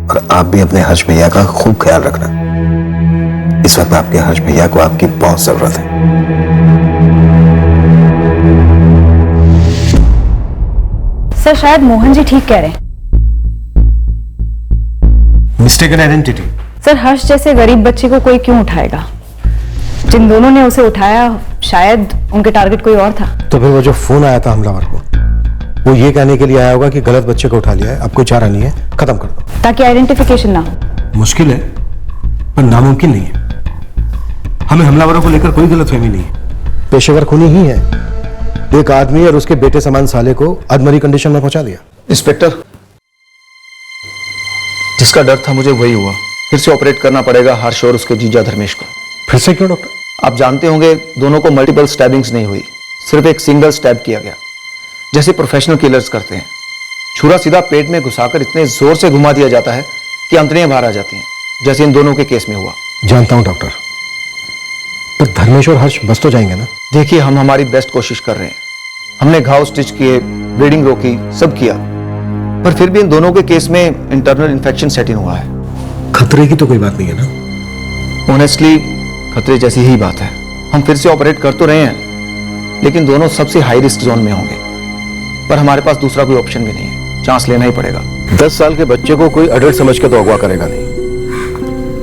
और आप भी अपने हर्ष भैया का खूब ख्याल रखना। इस वक्त आपके हर्ष भैया को आपकी बहुत जरूरत है। सर, शायद मोहन जी ठीक कह रहे हैं। Mistaken identity. सर, हर्ष जैसे गरीब बच्चे को कोई क्यों उठाएगा? जिन दोनों ने उसे उठाया शायद उनके टारगेट कोई और था। तो फिर वो जो फोन आया था हमलावर को, वो ये कहने के लिए आया होगा कि गलत बच्चे को उठा लिया है, अब कोई चारा नहीं है, खत्म कर दो, ताकि आइडेंटिफिकेशन ना हो। मुश्किल है पर नामुमकिन नहीं है। हमें हमलावरों को लेकर कोई गलतफहमी नहीं है। पेशेवर खूनी ही है। एक आदमी और उसके बेटे समान साले को अधमरी कंडीशन में पहुंचा दिया। इंस्पेक्टर, जिसका डर था मुझे वही हुआ। फिर से ऑपरेट करना पड़ेगा हर्ष और उसके जीजा धर्मेश को। फिर से क्यों डॉक्टर? आप जानते होंगे दोनों को मल्टीपल स्टैबिंग्स नहीं हुई, सिर्फ एक सिंगल स्टैब किया गया, जैसे प्रोफेशनल किलर्स करते हैं। छुरा सीधा पेट में घुसाकर इतने जोर से घुमा दिया जाता है कि अंतड़ियां बाहर आ जाती हैं, जैसे इन दोनों के केस में हुआ। जानता हूं डॉक्टर, पर धर्मेश और हर्ष बच तो जाएंगे ना? देखिए, हम हमारी बेस्ट कोशिश कर रहे हैं। हमने घाव स्टिच किए, ब्लीडिंग रोकी, सब किया, पर फिर भी इन दोनों के केस में इंटरनल इन्फेक्शन सेट इन हुआ है। खतरे की तो कोई बात नहीं है ना? ऑनेस्टली खतरे जैसी ही बात है। हम फिर से ऑपरेट कर तो रहे हैं, लेकिन दोनों सबसे हाई रिस्क जोन में होंगे। पर हमारे पास दूसरा कोई ऑप्शन भी नहीं है, चांस लेना ही पड़ेगा। 10 साल के बच्चे को कोई अडल्ट समझ के तो अगवा करेगा नहीं।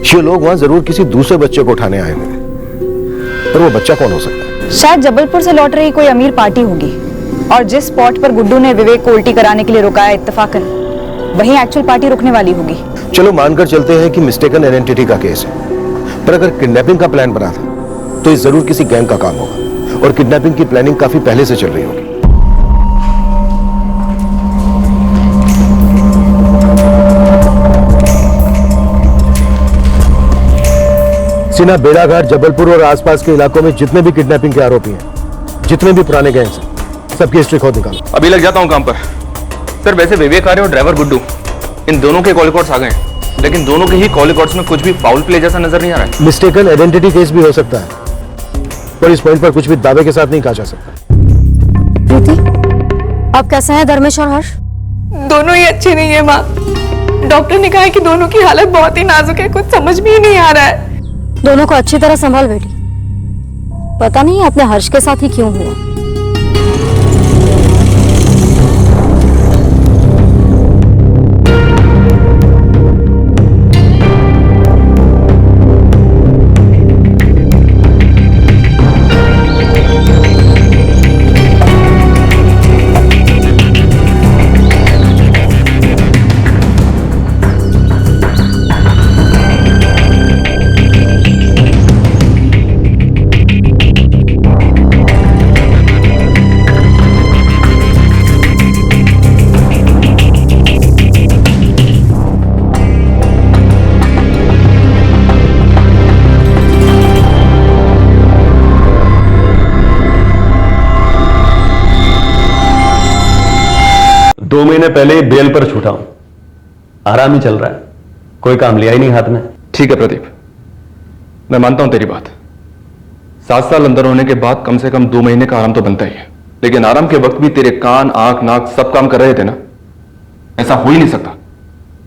ये लोग वहां जरूर किसी दूसरे बच्चे को उठाने आए हुए, पर वो बच्चा कौन हो सकता है? शायद जबलपुर से लौट रही कोई अमीर पार्टी होगी, और जिस स्पॉट पर गुड्डू ने विवेक को उल्टी कराने के लिए रुकाया इत्तेफाकन, वहीं एक्चुअल पार्टी रुकने वाली होगी। चलो मानकर चलते हैं कि मिस्टेकन आइडेंटिटी का केस है, पर अगर किडनैपिंग का प्लान बना था तो ये जरूर किसी गैंग का काम होगा, और किडनैपिंग की प्लानिंग काफी पहले से चल रही होगी। सिना, बेड़ाघाट, जबलपुर और आसपास के इलाकों में जितने भी किडनैपिंग के आरोपी हैं, जितने भी पुराने गैंग्स हैं, सबकी हिस्ट्री खोद निकालो। अभी लग जाता हूं काम पर। सर, वैसे विवेक आर्य और ड्राइवर गुड्डू, इन दोनों के कॉल रिकॉर्ड्स आ गए हैं, लेकिन दोनों के ही कॉल रिकॉर्ड्स में कुछ भी फाउल प्ले जैसा नजर नहीं आ रहा है। मिस्टेकन आइडेंटिटी केस भी हो सकता है, पर इस पॉइंट पर कुछ भी दावे के साथ नहीं कहा जा सकता। प्रीति, आप कैसे हैं धर्मेश और हर्ष? दोनों ही अच्छे नहीं है माँ। डॉक्टर ने कहा है कि दोनों की हालत बहुत ही नाजुक है, कुछ समझ में ही नहीं आ रहा है। दोनों को अच्छी तरह संभाल बेटी, पता नहीं अपने हर्ष के साथ ही क्यों हुआ। 2 महीने पहले ही बेल पर छूटा हूं, आराम ही चल रहा है, कोई काम लिया ही नहीं हाथ में। ठीक है प्रदीप, मैं मानता हूं तेरी बात। 7 साल अंदर होने के बाद कम से कम 2 महीने का आराम तो बनता ही है, लेकिन आराम के वक्त भी तेरे कान, आंख, नाक सब काम कर रहे थे ना। ऐसा हो ही नहीं सकता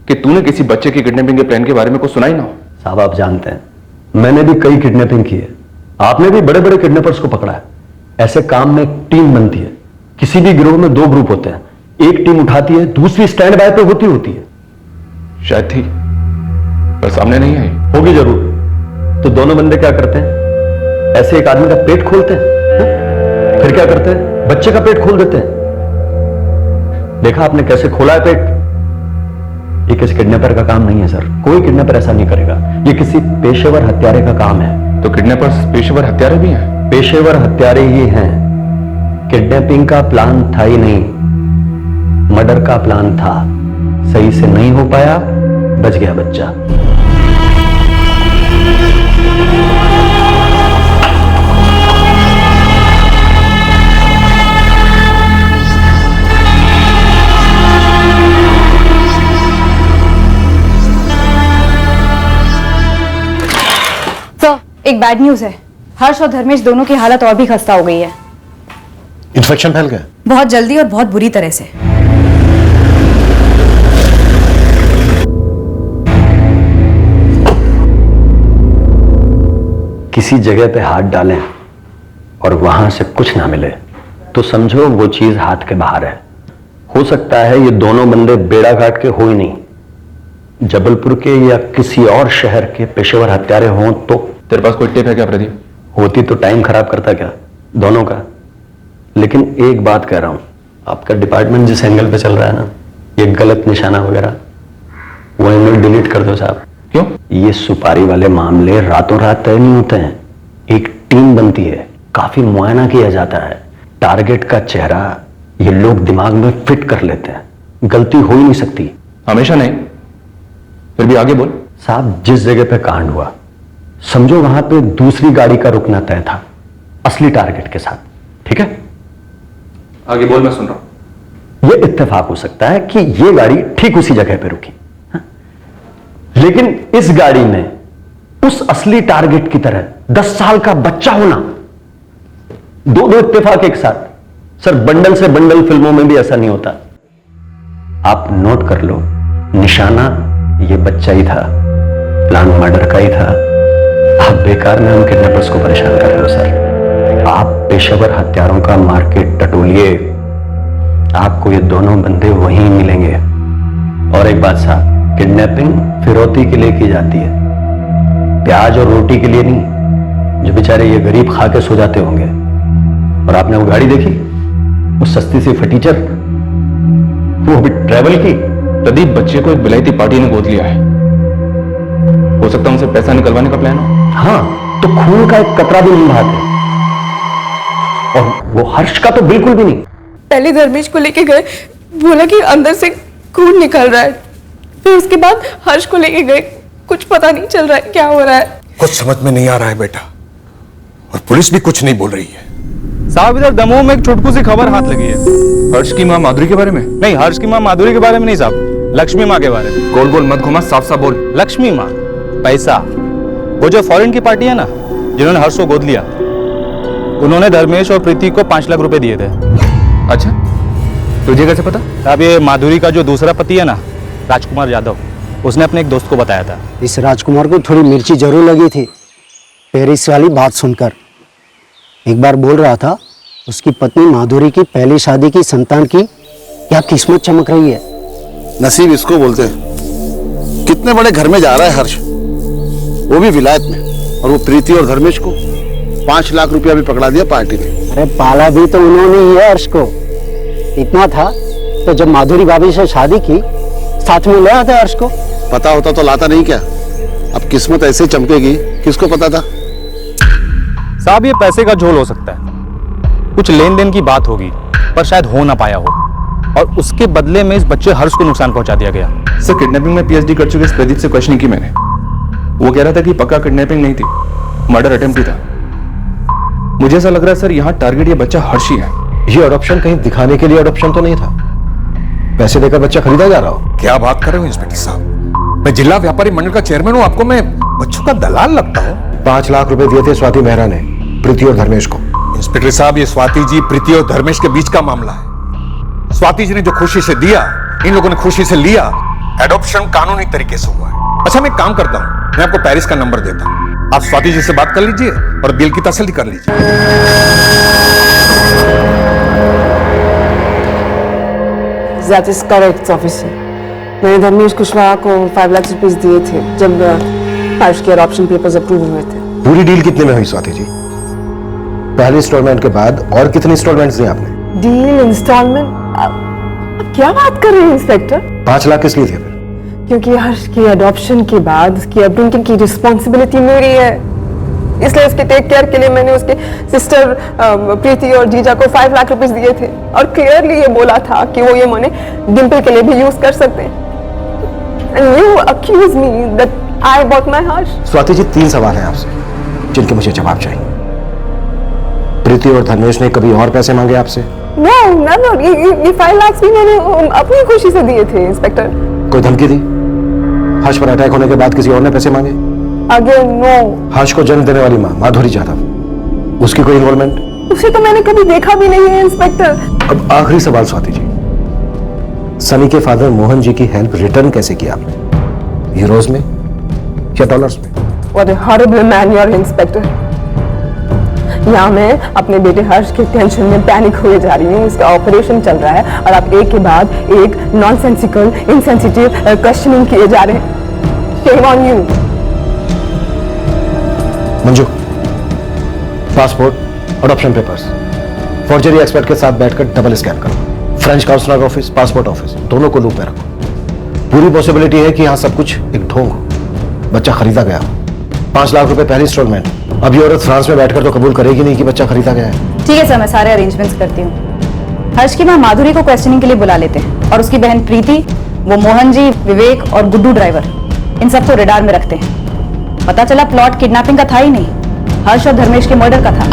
कि तूने किसी बच्चे की किडनैपिंग के प्लान के बारे में कुछ सुना ही ना हो। साहब आप जानते हैं, मैंने भी कई किडनैपिंग की है, आपने भी बड़े बड़े किडनैपर्स को पकड़ा है। ऐसे काम में एक टीम बनती है। किसी भी गिरोह में 2 ग्रुप होते हैं, एक टीम उठाती है, दूसरी स्टैंड बाय पे होती है। शायद थी, पर सामने नहीं आई। होगी जरूर। तो दोनों बंदे क्या करते हैं, ऐसे एक आदमी का पेट खोलते हैं, फिर क्या करते हैं, बच्चे का पेट खोल देते हैं। देखा आपने कैसे खोला है पेट? ये किसी किडनैपर का काम नहीं है सर, कोई किडनैपर ऐसा नहीं करेगा, ये किसी पेशेवर हत्यारे का काम है। तो किडनैपर्स पेशेवर हत्यारे भी हैं? पेशेवर हत्यारे ही हैं। किडनैपिंग का प्लान था ही नहीं, मर्डर का प्लान था। सही से नहीं हो पाया, बच गया बच्चा। तो एक बैड न्यूज है, हर्ष और धर्मेश दोनों की हालत और भी खस्ता हो गई है। इन्फेक्शन फैल गया? बहुत जल्दी और बहुत बुरी तरह से। किसी जगह पे हाथ डालें और वहां से कुछ ना मिले तो समझो वो चीज हाथ के बाहर है। हो सकता है ये दोनों बंदे बेड़ाघाट के हो ही नहीं, जबलपुर के या किसी और शहर के पेशेवर हत्यारे हों। तो तेरे पास कोई टिप है क्या प्रदीप? होती तो टाइम खराब करता क्या दोनों का। लेकिन एक बात कह रहा हूं, आपका डिपार्टमेंट जिस एंगल पे चल रहा है ना, ये गलत निशाना वगैरह, वो एंगल डिलीट कर दो साहब। क्यों? ये सुपारी वाले मामले रातों रात तय नहीं होते हैं, एक टीम बनती है, काफी मुआयना किया जाता है, टारगेट का चेहरा ये लोग दिमाग में फिट कर लेते हैं, गलती हो ही नहीं सकती। हमेशा नहीं, फिर भी आगे बोल। साहब जिस जगह पे कांड हुआ, समझो वहां पे दूसरी गाड़ी का रुकना तय था, असली टारगेट के साथ, ठीक है? आगे बोल, मैं सुन रहा हूं। ये इत्तेफाक हो सकता है कि ये गाड़ी ठीक उसी जगह पे रुकी, लेकिन इस गाड़ी में उस असली टारगेट की तरह 10 साल का बच्चा होना, दो इत्तेफाक एक साथ। सर बंडल से बंडल फिल्मों में भी ऐसा नहीं होता। आप नोट कर लो, निशाना ये बच्चा ही था, प्लान मर्डर का ही था। आप बेकार में हम किडनैपर्स को परेशान कर रहे हो सर। आप पेशेवर हत्यारों का मार्केट टटोलिए, आपको ये दोनों बंदे वहीं मिलेंगे। और एक बात साहब, किडनैपिंग फिरौती के लिए की जाती है, प्याज और रोटी के लिए नहीं, जो बेचारे ये गरीब खा के सो जाते होंगे। और आपने वो गाड़ी देखी, वो सस्ती सी फटीचर, वो भी ट्रैवल की। प्रदीप, बच्चे को एक विलायती पार्टी ने गोद लिया है, हो सकता है उनसे पैसा निकलवाने का प्लान हो। हाँ, तो खून का एक कतरा भी नहीं बहाते, और वो हर्ष का तो बिल्कुल भी नहीं। पहले धर्मेश को लेके गए, बोला कि अंदर से खून निकल रहा है, फिर उसके बाद हर्ष को लेके गए, कुछ पता नहीं चल रहा है क्या हो रहा है। कुछ समझ में नहीं आ रहा है बेटा, और पुलिस भी कुछ नहीं बोल रही है। साहब इधर दमोह में एक छुटकू सी खबर हाथ लगी है। हर्ष की मां माधुरी के बारे में? नहीं, हर्ष की मां माधुरी के बारे में नहीं साहब, लक्ष्मी मां के बारे में। गोल गोल मत घुमा, साफ साफ बोल। लक्ष्मी मां, पैसा, वो जो फॉरेन की पार्टी है ना, जिन्होंने हर्ष को गोद लिया, उन्होंने धर्मेश और प्रीति को 5 लाख रुपए दिए थे। अच्छा, तुझे कैसे पता? अब ये माधुरी का जो दूसरा पति है ना, राजकुमार यादव, उसने अपने एक दोस्त को बताया था। इस राजकुमार को थोड़ी मिर्ची जरूर लगी थी पेरिस वाली बात सुनकर। एक बार बोल रहा था उसकी पत्नी माधुरी की पहली शादी की संतान की क्या किस्मत चमक रही है। नसीब इसको बोलते हैं। कितने बड़े घर में जा रहा है हर्ष, वो भी विलायत में, और वो प्रीति और धर्मेश को 5 लाख रुपया भी पकड़ा दिया पार्टी ने। अरे पाला भी तो उन्होंने ही है हर्ष को। इतना था तो जब माधुरी भाभी से शादी की, साथ में ले आते हर्ष को। पता होता तो लाता नहीं क्या? अब किस्मत ऐसे चमकेगी, किसको पता था? साहब ये पैसे का झोल हो सकता है, कुछ लेन देन की बात होगी, पर शायद हो ना पाया हो, और उसके बदले में इस बच्चे हर्ष को नुकसान पहुंचा दिया गया। सर, किडनैपिंग में पीएचडी कर चुके इस प्रदीप से क्वेश्चनिंग की मैंने। वो कह रहा था कि पक्का किडनैपिंग नहीं थी, मर्डर अटेम्प्ट ही था। मुझे ऐसा लग रहा है सर, यहाँ टारगेट ये बच्चा हर्ष ही है। ये अडॉप्शन कहीं दिखाने के लिए अडॉप्शन तो नहीं था। पैसे देकर बच्चा खरीदा जा रहा हो? क्या बात कर रहे हो इंस्पेक्टर साहब? मैं जिला व्यापारी मंडल का चेयरमैन हूं, आपको मैं बच्चों का दलाल लगता हूं? 5 लाख रुपए दिए थे स्वाति मेहरा ने प्रीति और धर्मेश को। इंस्पेक्टर साहब, ये स्वाति जी, प्रीति और धर्मेश के बीच का मामला है। स्वाति जी ने जो खुशी से दिया, इन लोगों ने खुशी से लिया। एडॉप्शन कानूनी तरीके से हुआ है। अच्छा, मैं एक काम करता हूं, मैं आपको पेरिस का नंबर देता हूं, आप स्वाति जी से बात कर लीजिए और बिल की तसल्ली कर लीजिए। That is correct, officer. मैंने धर्मेश कुशवाहा को 5 लाख रुपए दिए थे जब हर्ष के अडॉप्शन पेपर्स अप्रूव हुए थे। पूरी डील कितने में हुई स्वाति जी? पहले इंस्टॉलमेंट के बाद और कितने इंस्टॉलमेंट्स दिए आपने? डील, इंस्टॉलमेंट, आप क्या बात कर रहे हैं इंस्पेक्टर? 5 लाख किस लिए थे फिर? क्योंकि हर्ष के अडॉप्शन के बाद उसकी अपब्रिंगिंग की रिस्पॉन्सिबिलिटी मेरी है, इसलिए उसके टेक केयर के लिए मैंने उसके सिस्टर प्रीति और जीजा को 5 लाख रुपए दिए थे और क्लियरली ये बोला था कि वो ये मनी डिम्पल के लिए भी यूज कर सकते हैं। And you accuse me that I bought my Harsh. Swati ji, 3 सवाल हैं आपसे जिनके मुझे जवाब चाहिए। प्रीति और धर्मेश ने कभी और पैसे मांगे आपसे? No, never. ये 5 लाख भी मैंने अपनी खुशी से दिए थे इंस्पेक्टर। कोई धमकी दी? हर्ष पर अटैक होने के बाद किसी और ने पैसे मांगे? Again, no. हर्ष को जन्म देने वाली माँ माधुरी जाधव, उसकी कोई इन्वॉल्वमेंट? उसे तो मैंने कभी देखा भी नहीं है इंस्पेक्टर। अब आखिरी सवाल स्वाति जी, सनी के फादर मोहन जी की हेल्प रिटर्न कैसे किया आपने? यूरोज में या डॉलर्स में? What a horrible man you are, inspector. यहाँ मैं अपने बेटे हर्ष के टेंशन में पैनिक हुए जा रही हूँ, उसका ऑपरेशन चल रहा है और आप एक के बाद एक नॉनसेंसिकल, इनसेंसिटिव क्वेश्चनिंग किए जा रहे हैं। Shame on you. Manju, passport, adoption papers, forgery expert के साथ बैठकर डबल स्कैन करो। French consular office, passport office, दोनों को लूप में रखो। पूरी पॉसिबिलिटी है कि यहाँ सब कुछ एक ढोंग हो, बच्चा खरीदा गया हो। 5 लाख रुपए पहली इंस्टॉलमेंट। अब ये औरत फ्रांस में बैठकर तो कबूल करेगी नहीं कि बच्चा खरीदा गया है। ठीक है सर, मैं सारे अरेंजमेंट्स करती हूँ। हर्ष की माँ माधुरी को क्वेश्चनिंग के लिए बुला लेते हैं और उसकी बहन प्रीति, वो मोहन जी, विवेक और गुड्डू ड्राइवर, इन सबको रेडार में रखते हैं। पता चला प्लॉट किडनैपिंग का था ही नहीं, हर्ष और धर्मेश के मर्डर का था।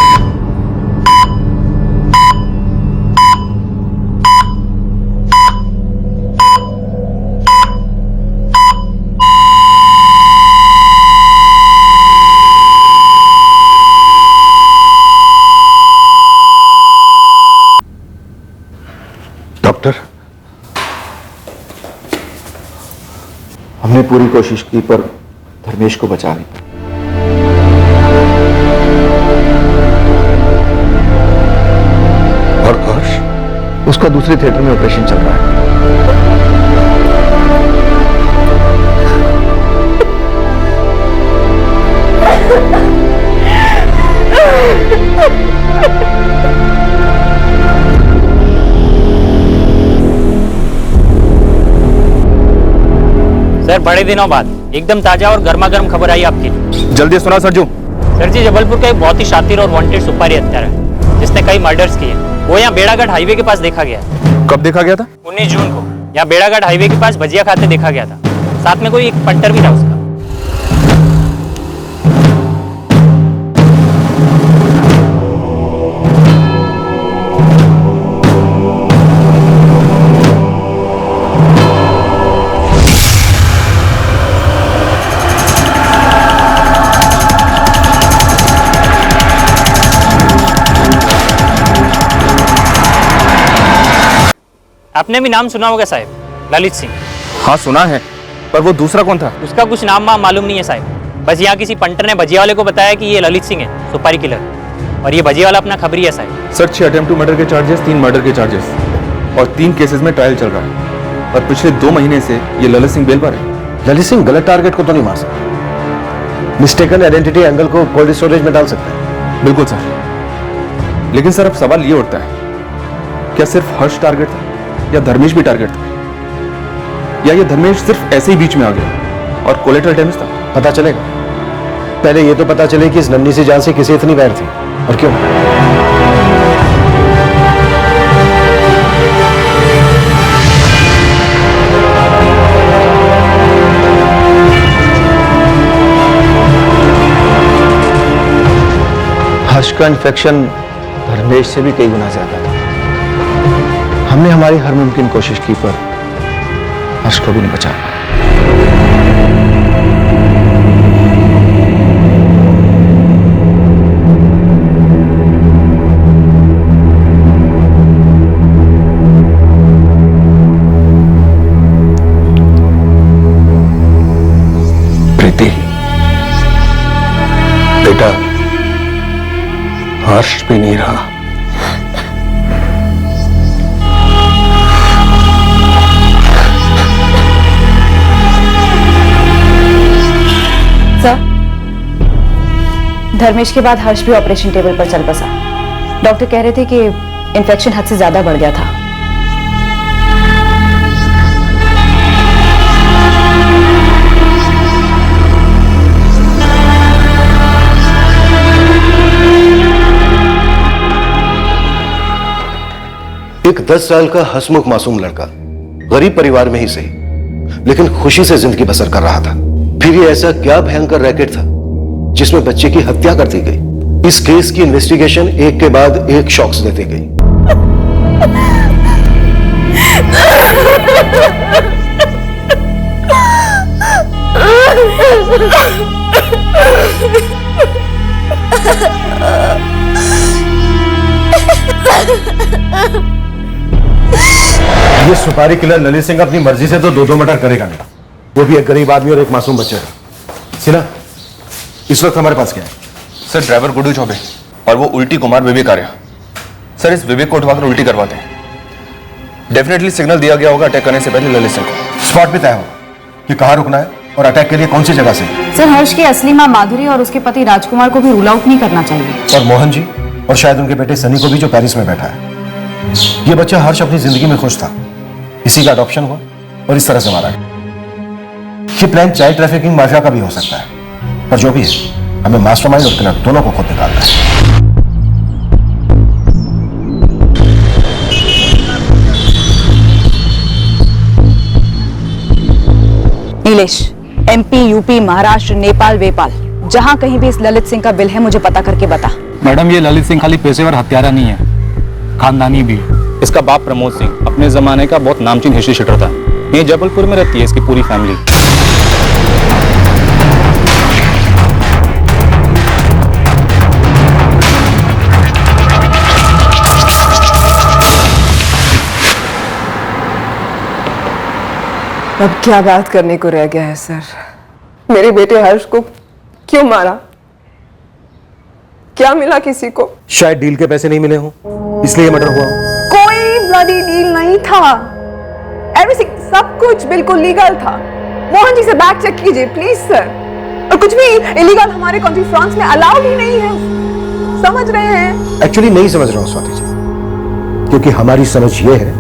डॉक्टर, हमने पूरी कोशिश की पर धर्मेश को बचा नहीं। और हर्ष, उसका दूसरे थिएटर में ऑपरेशन चल रहा है। सर, बड़े दिनों बाद एकदम ताजा और गर्मा गर्म खबर आई आपकी। जल्दी सुना सरजू। सर जी, जबलपुर का एक बहुत ही शातिर और वांटेड सुपारी हत्यारा है जिसने कई मर्डर्स किए। वो यहाँ बेड़ाघाट हाईवे के पास देखा गया। कब देखा गया था? 19 जून को यहाँ बेड़ाघाट हाईवे के पास भजिया खाते देखा गया था। साथ में कोई एक पंटर भी था उसका। आपने भी नाम सुना होगा साहब, ललित सिंह। हाँ सुना है, पर वो दूसरा कौन था? उसका कुछ नाम मालूम नहीं है साहब। बस यहाँ किसी पंटर ने भजिया वाले को बताया कि ये ललित सिंह है, सुपारी किलर, और ये भजिया वाला अपना खबरी है साहब। सर, 6 अटेम्प्ट टू मर्डर के चार्जेस, 3 मर्डर के चार्जेस और 3 केसेस में ट्रायल चल रहा है। और पिछले 2 महीने से ये ललित सिंह बेल पर है। ललित सिंह गलत टारगेट को तो नहीं मार सकता, मिस्टेकन आइडेंटिटी एंगल को कोल्ड स्टोरेज में डाल सकता है। बिल्कुल सर, लेकिन सर अब सवाल ये उठता है, क्या सिर्फ हर्ष टारगेट था या धर्मेश भी टारगेट था, या ये धर्मेश सिर्फ ऐसे ही बीच में आ गया और कोलेटरल डैमेज था? पता चलेगा। पहले ये तो पता चले कि इस नन्ही सी जान से किसे इतनी वैर थी और क्यों। हर्ष का इन्फेक्शन धर्मेश से भी कई गुना ज्यादा था। हमने हमारी हर मुमकिन कोशिश की पर हर्ष को भी नहीं बचा पाए। प्रीति, बेटा, हर्ष भी नहीं रहा। सर, धर्मेश के बाद हर्ष भी ऑपरेशन टेबल पर चल बसा। डॉक्टर कह रहे थे कि इन्फेक्शन हद से ज्यादा बढ़ गया था। एक 10 साल का हंसमुख मासूम लड़का, गरीब परिवार में ही सही, लेकिन खुशी से जिंदगी बसर कर रहा था। फिर ये ऐसा क्या भयंकर रैकेट था जिसमें बच्चे की हत्या कर दी गई। इस केस की इन्वेस्टिगेशन एक के बाद एक शॉक्स देती गई। ये सुपारी किलर ललित सिंह अपनी मर्जी से तो दो मर्डर करेगा नहीं, वो भी एक गरीब आदमी और एक मासूम बच्चे का। सिन्हा, इस वक्त हमारे पास क्या है? सर, ड्राइवर गुड्डू चौबे और वो उल्टी कुमार विवेक आर्या। सर, इस विवेक को उठवाकर उल्टी करवाते हैं। डेफिनेटली सिग्नल दिया गया होगा अटैक करने से पहले ललित सिंह को। स्पॉट पे तय होगा कि कहां रुकना है और अटैक के लिए कौन सी जगह से। सर, हर्ष की असली मां माधुरी और उसके पति राजकुमार को भी रूल आउट नहीं करना चाहिए। और मोहन जी और शायद उनके बेटे सनी को भी, जो पेरिस में बैठा है। ये बच्चा हर्ष अपनी जिंदगी में खुश था, इसी का अडॉप्शन हुआ और इस तरह से मारा गया। ये प्लान चाइल्ड ट्रैफिकिंग माफिया का भी हो सकता है, पर जो भी है, हमें मास्टरमाइंड और किलर दोनों को खुद निकालना है। नीलेश, एमपी, यूपी, महाराष्ट्र, नेपाल, वेपाल, जहां कहीं भी इस ललित सिंह का बिल है मुझे पता करके बता। मैडम, ये ललित सिंह खाली पेशेवर हत्यारा नहीं है, खानदानी भी। इसका बाप प्रमोद सिंह अपने जमाने का बहुत नामचीन हिस्ट्री शीटर था। ये जबलपुर में रहती है इसकी पूरी फैमिली। अब क्या बात करने को रह गया है सर? मेरे बेटे हर्ष को क्यों मारा? क्या मिला किसी को? शायद डील के पैसे नहीं मिले हों, इसलिए मर्डर हुआ हो। कोई ब्लडी डील नहीं था। एवरीथिंग, सब कुछ बिल्कुल लीगल था। मोहन जी से बैक चेक कीजिए प्लीज सर। और कुछ भी इलीगल हमारे कंट्री फ्रांस में अलाउड ही नहीं है, समझ रहे हैं? एक्चुअली नहीं समझ रहा हूं स्वाति जी, क्योंकि हमारी समझ ये है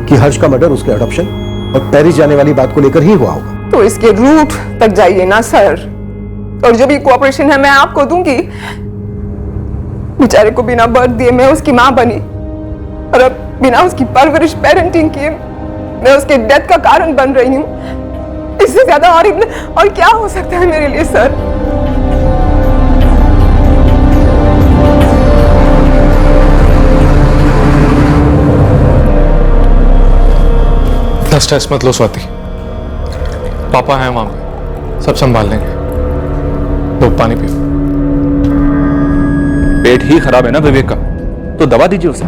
कि हर्ष का मर्डर उसके अडॉप्शन और पेरिस जाने वाली बात को लेकर ही हुआ होगा। तो इसके रूट तक जाइए ना सर, और जो भी कोऑपरेशन है मैं आपको दूंगी। बेचारे को बिना बर्थ दिए मैं उसकी मां बनी, और अब बिना उसकी परवरिश पेरेंटिंग किए मैं उसके डेथ का कारण बन रही हूं। इससे ज्यादा और क्या हो सकता है मेरे लिए सर? स्ट्रेस मत लो स्वाति, पापा हैं वहां पे, सब संभाल लेंगे। लो पानी पियो। पेट ही खराब है ना विवेक का, तो दवा दीजिए उसे।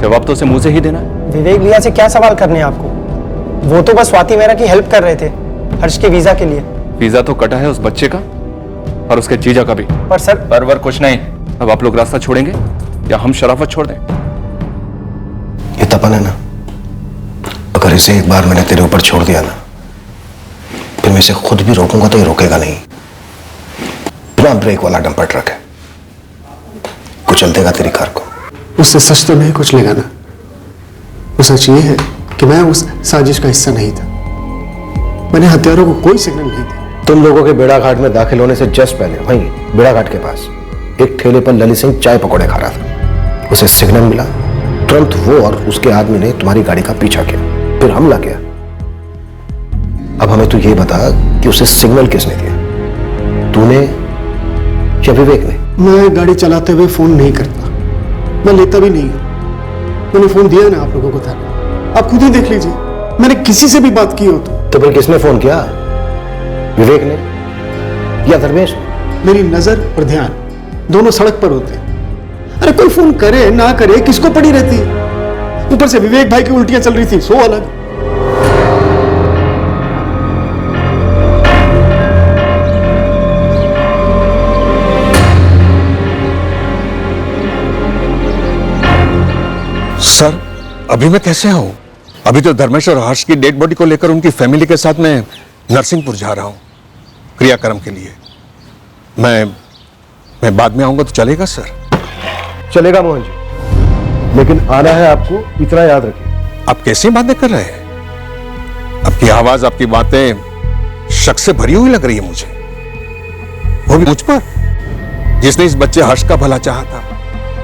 जवाब तो उसे मुंह से ही देना है। विवेक भैया से क्या सवाल करने हैं आपको? वो तो बस स्वाति मेहरा की हेल्प कर रहे थे हर्ष के वीजा के लिए। वीजा तो कटा है उस बच्चे का और उसके जीजा का भी। पर सर, परवर कुछ नहीं। अब आप लोग रास्ता छोड़ेंगे या हम शराफत छोड़ दें? ये तपन है ना, अगर इसे एक बार मैंने तेरे ऊपर छोड़ दिया ना, फिर मैं इसे खुद भी रोकूंगा तो ये रोकेगा नहीं। बिना ब्रेक वाला डंपर ट्रक है, कुचल देगा तेरी कार को। उससे सच तो नहीं कुछ लेगा ना। वो सच ये है कि मैं उस साजिश का हिस्सा नहीं था। मैंने हत्यारों को कोई सिग्नल नहीं दिया। तुम लोगों के बेड़ा घाट में दाखिल होने से जस्ट पहले वहीं बेड़ा घाट के पास एक ठेले पर ललित सिंह चाय पकौड़े खा रहा था। उसे सिग्नल मिला, तुरंत वो और उसके आदमी ने तुम्हारी गाड़ी का पीछा किया, फिर हमला किया। अब हमें तू ये बता कि उसे सिग्नल किसने दिया, तूने या विवेक ने? मैं गाड़ी चलाते हुए फोन नहीं करता, मैं लेता भी नहीं हूं। मैंने फोन दिया ना आप लोगों को था, आप खुद ही देख लीजिए। मैंने किसी से भी बात की हो तो फिर किसने फोन किया? विवेक ने या धर्मेश? मेरी नजर और ध्यान दोनों सड़क पर होते हैं। अरे कोई फोन करे ना करे किसको पड़ी रहती है? ऊपर से विवेक भाई की उल्टियां चल रही थी, सो अलग। सर, अभी मैं कैसे आऊं? अभी तो धर्मेश और हर्ष की डेड बॉडी को लेकर उनकी फैमिली के साथ मैं नरसिंहपुर जा रहा हूं क्रियाक्रम के लिए। मैं बाद में आऊंगा तो चलेगा सर? चलेगा मोहन जी, लेकिन आना है आपको, इतना याद रखिए। आप कैसी बातें कर रहे हैं? आपकी आवाज, आपकी बातें शक से भरी हुई लग रही है मुझे, वो भी मुझ पर, जिसने इस बच्चे हर्ष का भला चाहा था,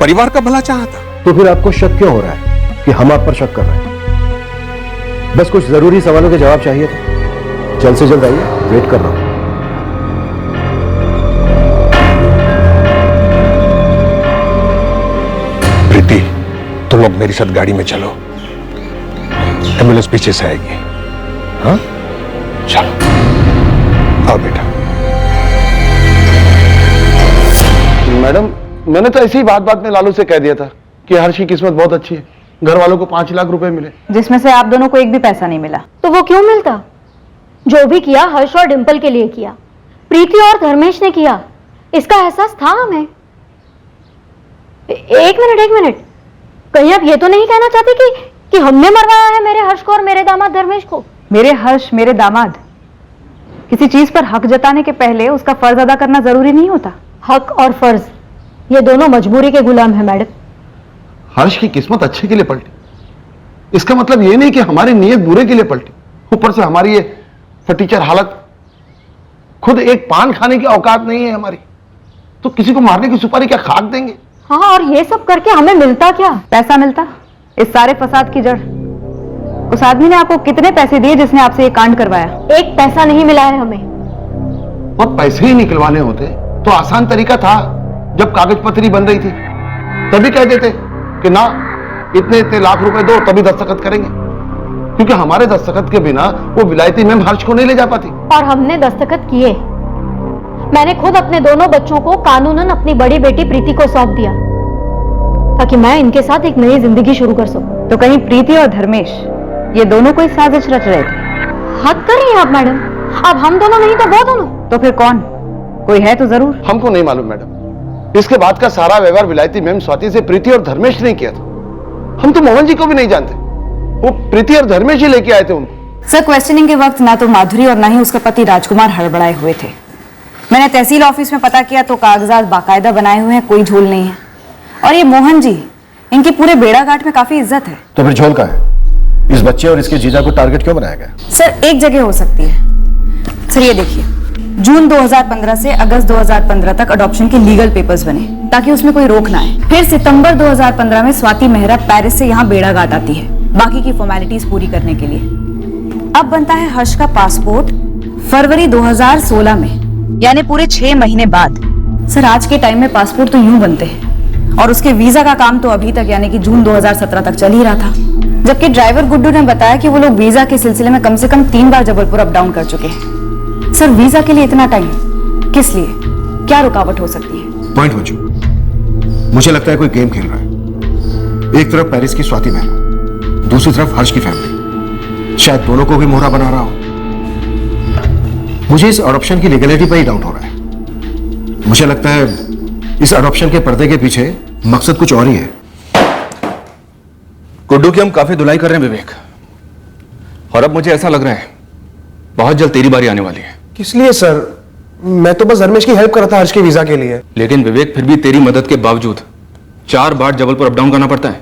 परिवार का भला चाहा था। तो फिर आपको शक क्यों हो रहा है कि हम आप पर शक कर रहे हैं? बस कुछ जरूरी सवालों के जवाब चाहिए थे। जल्द से जल्द आइए, वेट कर रहा हूं। प्रीति, तुम लोग मेरे साथ गाड़ी में चलो, एम्बुलेंस पीछे से आएगी। हाँ, चलो आओ बेटा। मैडम, मैंने तो ऐसी ही बात में लालू से कह दिया था कि हर्ष की किस्मत बहुत अच्छी है, घर वालों को 5 लाख रुपए मिले, जिसमें से आप दोनों को एक भी पैसा नहीं मिला। तो वो क्यों मिलता? जो भी किया हर्ष और डिंपल के लिए किया, प्रीति और धर्मेश ने किया, इसका एहसास था हमें। एक मिनट, कहीं आप ये तो नहीं कहना चाहते कि हमने मरवाया है मेरे हर्ष को और मेरे दामाद धर्मेश को? मेरे हर्ष, मेरे दामाद, किसी चीज पर हक जताने के पहले उसका फर्ज अदा करना जरूरी नहीं होता? हक और फर्ज ये दोनों मजबूरी के गुलाम है मैडम। हर्ष की किस्मत अच्छे के लिए पलटी, इसका मतलब ये नहीं कि हमारी नीयत बुरे के लिए पलटी। ऊपर से हमारी ये फटीचर हालत, खुद एक पान खाने की औकात नहीं है हमारी, तो किसी को मारने की सुपारी क्या खाक देंगे? हाँ, और ये सब करके हमें मिलता क्या? पैसा मिलता। इस सारे फसाद की जड़ उस आदमी ने आपको कितने पैसे दिए जिसने आपसे ये कांड करवाया? एक पैसा नहीं मिला है हमें। और पैसे ही निकलवाने होते तो आसान तरीका था, जब कागज पत्री बन रही थी तभी कह देते कि ना, इतने लाख रुपए दो तभी दस्तखत करेंगे, क्योंकि हमारे दस्तखत के बिना वो विलायती मैम हर्ष को नहीं ले जा पाती। और हमने दस्तखत किए। मैंने खुद अपने दोनों बच्चों को कानूनन अपनी बड़ी बेटी प्रीति को सौंप दिया, ताकि मैं इनके साथ एक नई जिंदगी शुरू कर सकूं। तो कहीं प्रीति और धर्मेश ये दोनों कोई साजिश रच रहे थे? हद कर रही हैं आप मैडम। अब हम दोनों नहीं तो वो दोनों। तो फिर कौन? कोई है तो जरूर। हमको नहीं मालूम मैडम, इसके बाद का सारा व्यवहार विलायती मैम स्वाति से प्रीति और धर्मेश ने किया था। हम तो मोहन जी को भी नहीं जानते, वो प्रीति और धर्मेश ही लेके आए थे उनको। सर, क्वेश्चनिंग के वक्त ना तो माधुरी और ना ही उसका पति राजकुमार हड़बड़ाए हुए थे। मैंने तहसील ऑफिस में पता किया तो कागजात बाकायदा बनाए हुए हैं, कोई झोल नहीं है। और ये मोहन जी, इनकी पूरे बेड़ाघाट में काफी इज्जत है। तो फिर झोल का है? इस बच्चे और इसके जीजा को टारगेट क्यों बनाया गया? सर, एक जगह हो सकती है। सर ये देखिए, जून 2015 से अगस्त 2015 तक अडॉप्शन के लीगल पेपर्स बने ताकि उसमें कोई रोक ना आए। फिर सितंबर 2015 में स्वाति मेहरा पेरिस से यहाँ बेड़ाघाट आती है बाकी की फॉर्मेलिटीज पूरी करने के लिए। अब बनता है हर्ष का पासपोर्ट फरवरी 2016 में, यानी पूरे 6 महीने बाद। सर, आज के टाइम में पासपोर्ट तो यूं बनते हैं, और उसके वीजा का काम तो अभी तक यानी कि जून 2017 तक चल ही रहा था। जबकि ड्राइवर गुड्डू ने बताया कि वो लोग वीजा के सिलसिले में कम से कम 3 बार जबलपुर अप डाउन कर चुके हैं। सर, वीजा के लिए इतना टाइम किस लिए? क्या रुकावट हो सकती है? पॉइंट हो चुका। मुझे लगता है कोई गेम खेल रहा है। एक तरफ पेरिस की स्वाति मेहरा, दूसरी तरफ हर्ष की फैमिली, शायद दोनों को भी मोहरा बना रहा हो। मुझे इस अडॉप्शन की लीगलिटी पर ही डाउट हो रहा है। मुझे लगता है इस अडॉप्शन के पर्दे के पीछे मकसद कुछ और ही है। गुड्डू की हम काफी धुलाई कर रहे हैं विवेक, और अब मुझे ऐसा लग रहा है बहुत जल्द तेरी बारी आने वाली है। किस लिए सर? मैं तो बस धर्मेश की हेल्प कर रहा था हर्ष के वीजा के लिए। लेकिन विवेक, फिर भी तेरी मदद के बावजूद 4 बार जबलपुर अप डाउन करना पड़ता है,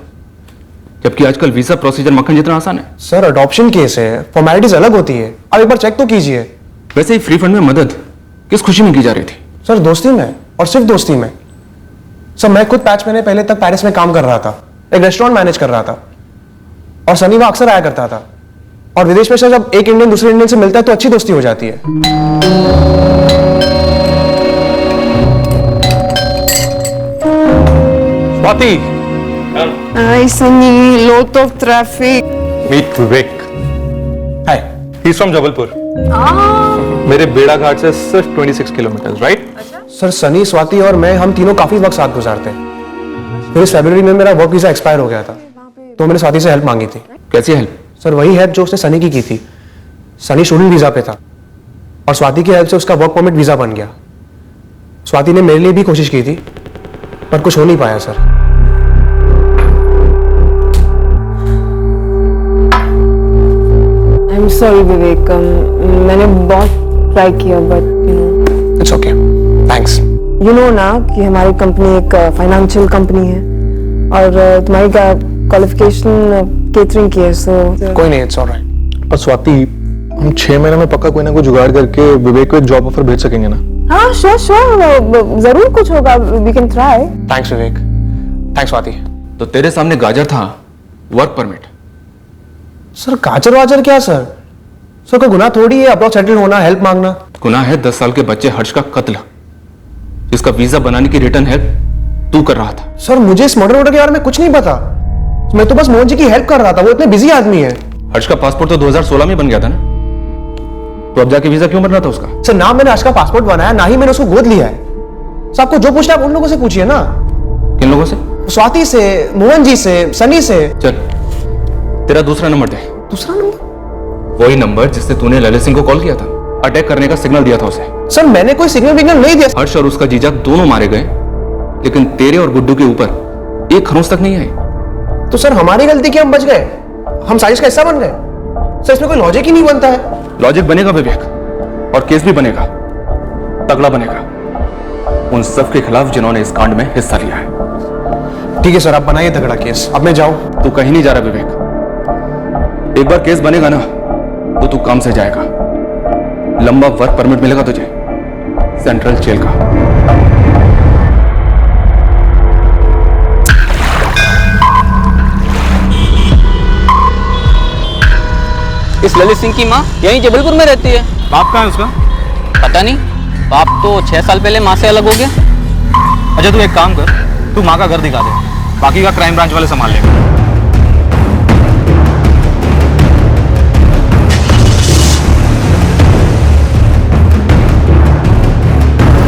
जबकि आजकल वीजा प्रोसीजर मक्खन जितना आसान है। सर, अडॉप्शन केस है, फॉर्मेलिटीज अलग होती है। आप एक बार चेक तो कीजिए। वैसे ही फ्री फंड में मदद किस खुशी में की जा रही थी? सर, दोस्ती में, और सिर्फ दोस्ती में। सर, मैं खुद 5 महीने पहले तक पेरिस में काम कर रहा था, एक रेस्टोरेंट मैनेज कर रहा था, और सनी वहां अक्सर आया करता था। और विदेश में सर, जब एक इंडियन दूसरे इंडियन से मिलता है तो अच्छी दोस्ती हो जाती है। Hi Sunny, lot of traffic. Meet Vivek, hi. He is from Jabalpur. मेरे बेड़ा घाट से सिर्फ 26 kilometre, right? Sir Sunny, Swati और मैं, हम तीनों काफी वक्त साथ गुजारते हैं। फिर इस फरवरी में मेरा वर्क वीजा एक्सपायर हो गया था, तो मैंने स्वाति से हेल्प मांगी थी। कैसी हेल्प? सर वही हेल्प जो उसने सनी की थी। सनी स्टूडेंट वीजा पे था और स्वाति की हेल्प से उसका वर्क परमिट वीजा बन गया। स्वाति ने मेरे लिए भी कोशिश की थी, पर कुछ हो नहीं पाया सर। आई एम सॉरी विवेक, मैंने बहुत ट्राई किया but it's okay, thanks. You know ना कि हमारी कंपनी एक फाइनेंशियल कंपनी है और तुम्हारी क्वालिफिकेशन केटरिंग की है, सो कोई नहीं, इट्स ऑलराइट। और स्वाति, हम 6 महीने में पक्का कोई ना कोई जुगाड़ करके विवेक को एक जॉब ऑफर भेज सकेंगे ना? हाँ श्योर श्योर, जरूर कुछ होगा, we can try. Thanks Vivek, thanks Swati. तो तेरे सामने गाजर था, वर्क परमिट। सर गाजर वाजर क्या सर? सर कोई गुनाह थोड़ी है अब्रॉड सेटल होना, हेल्प मांगना। गुनाह है 10 साल के बच्चे हर्ष का कत्ल, जिसका वीजा बनाने की रिटर्न हेल्प तू कर रहा था। सर मुझे इस मर्डर के बारे में कुछ नहीं पता, मैं तो बस मोहन जी की हेल्प कर रहा था, वो इतने बिजी आदमी है। हर्ष का पासपोर्ट तो 2016 में बन गया था ना, तो अब जाके वीजा क्यों बनना था उसका? सर ना मैंने हर्ष का पासपोर्ट बनाया, ना ही मैंने उसको गोद लिया है। सर आपको जो पूछना है आप उन लोगों से पूछिए ना। किन लोगों से? स्वाति से, मोहन जी से, सनी से। चल तेरा दूसरा नंबर दे। दूसरा नंबर? वही नंबर जिससे तूने ललित सिंह को कॉल किया था, अटैक करने का सिग्नल दिया था उसे। सर मैंने कोई सिग्नल विग्नल नहीं दिया। हर्ष और उसका जीजा दोनों मारे गए, लेकिन तेरे और गुड्डू के ऊपर एक खरोंच तक नहीं आई। तो सर हमारी गलती कि हम बच गए, हम साजिश का हिस्सा बन गए? सर इसमें कोई लॉजिक ही नहीं बनता है। लॉजिक बनेगा विवेक, और केस भी बनेगा, तगड़ा बनेगा, उन सब के खिलाफ जिन्होंने इस कांड में हिस्सा लिया है। ठीक है सर, आप बनाइए तगड़ा केस, अब मैं जाऊं? तू कहीं नहीं जा रहा विवेक, एक बार केस बनेगा ना तो तू काम से जाएगा। लंबा वर्क परमिट मिलेगा तुझे सेंट्रल जेल का। इस ललित सिंह की माँ यहीं जबलपुर में रहती है। बाप कहाँ है उसका? पता नहीं, बाप तो 6 साल पहले माँ से अलग हो गया। अच्छा तू एक काम कर, तू माँ का घर दिखा दे, बाकी का क्राइम ब्रांच वाले संभाल लेंगे।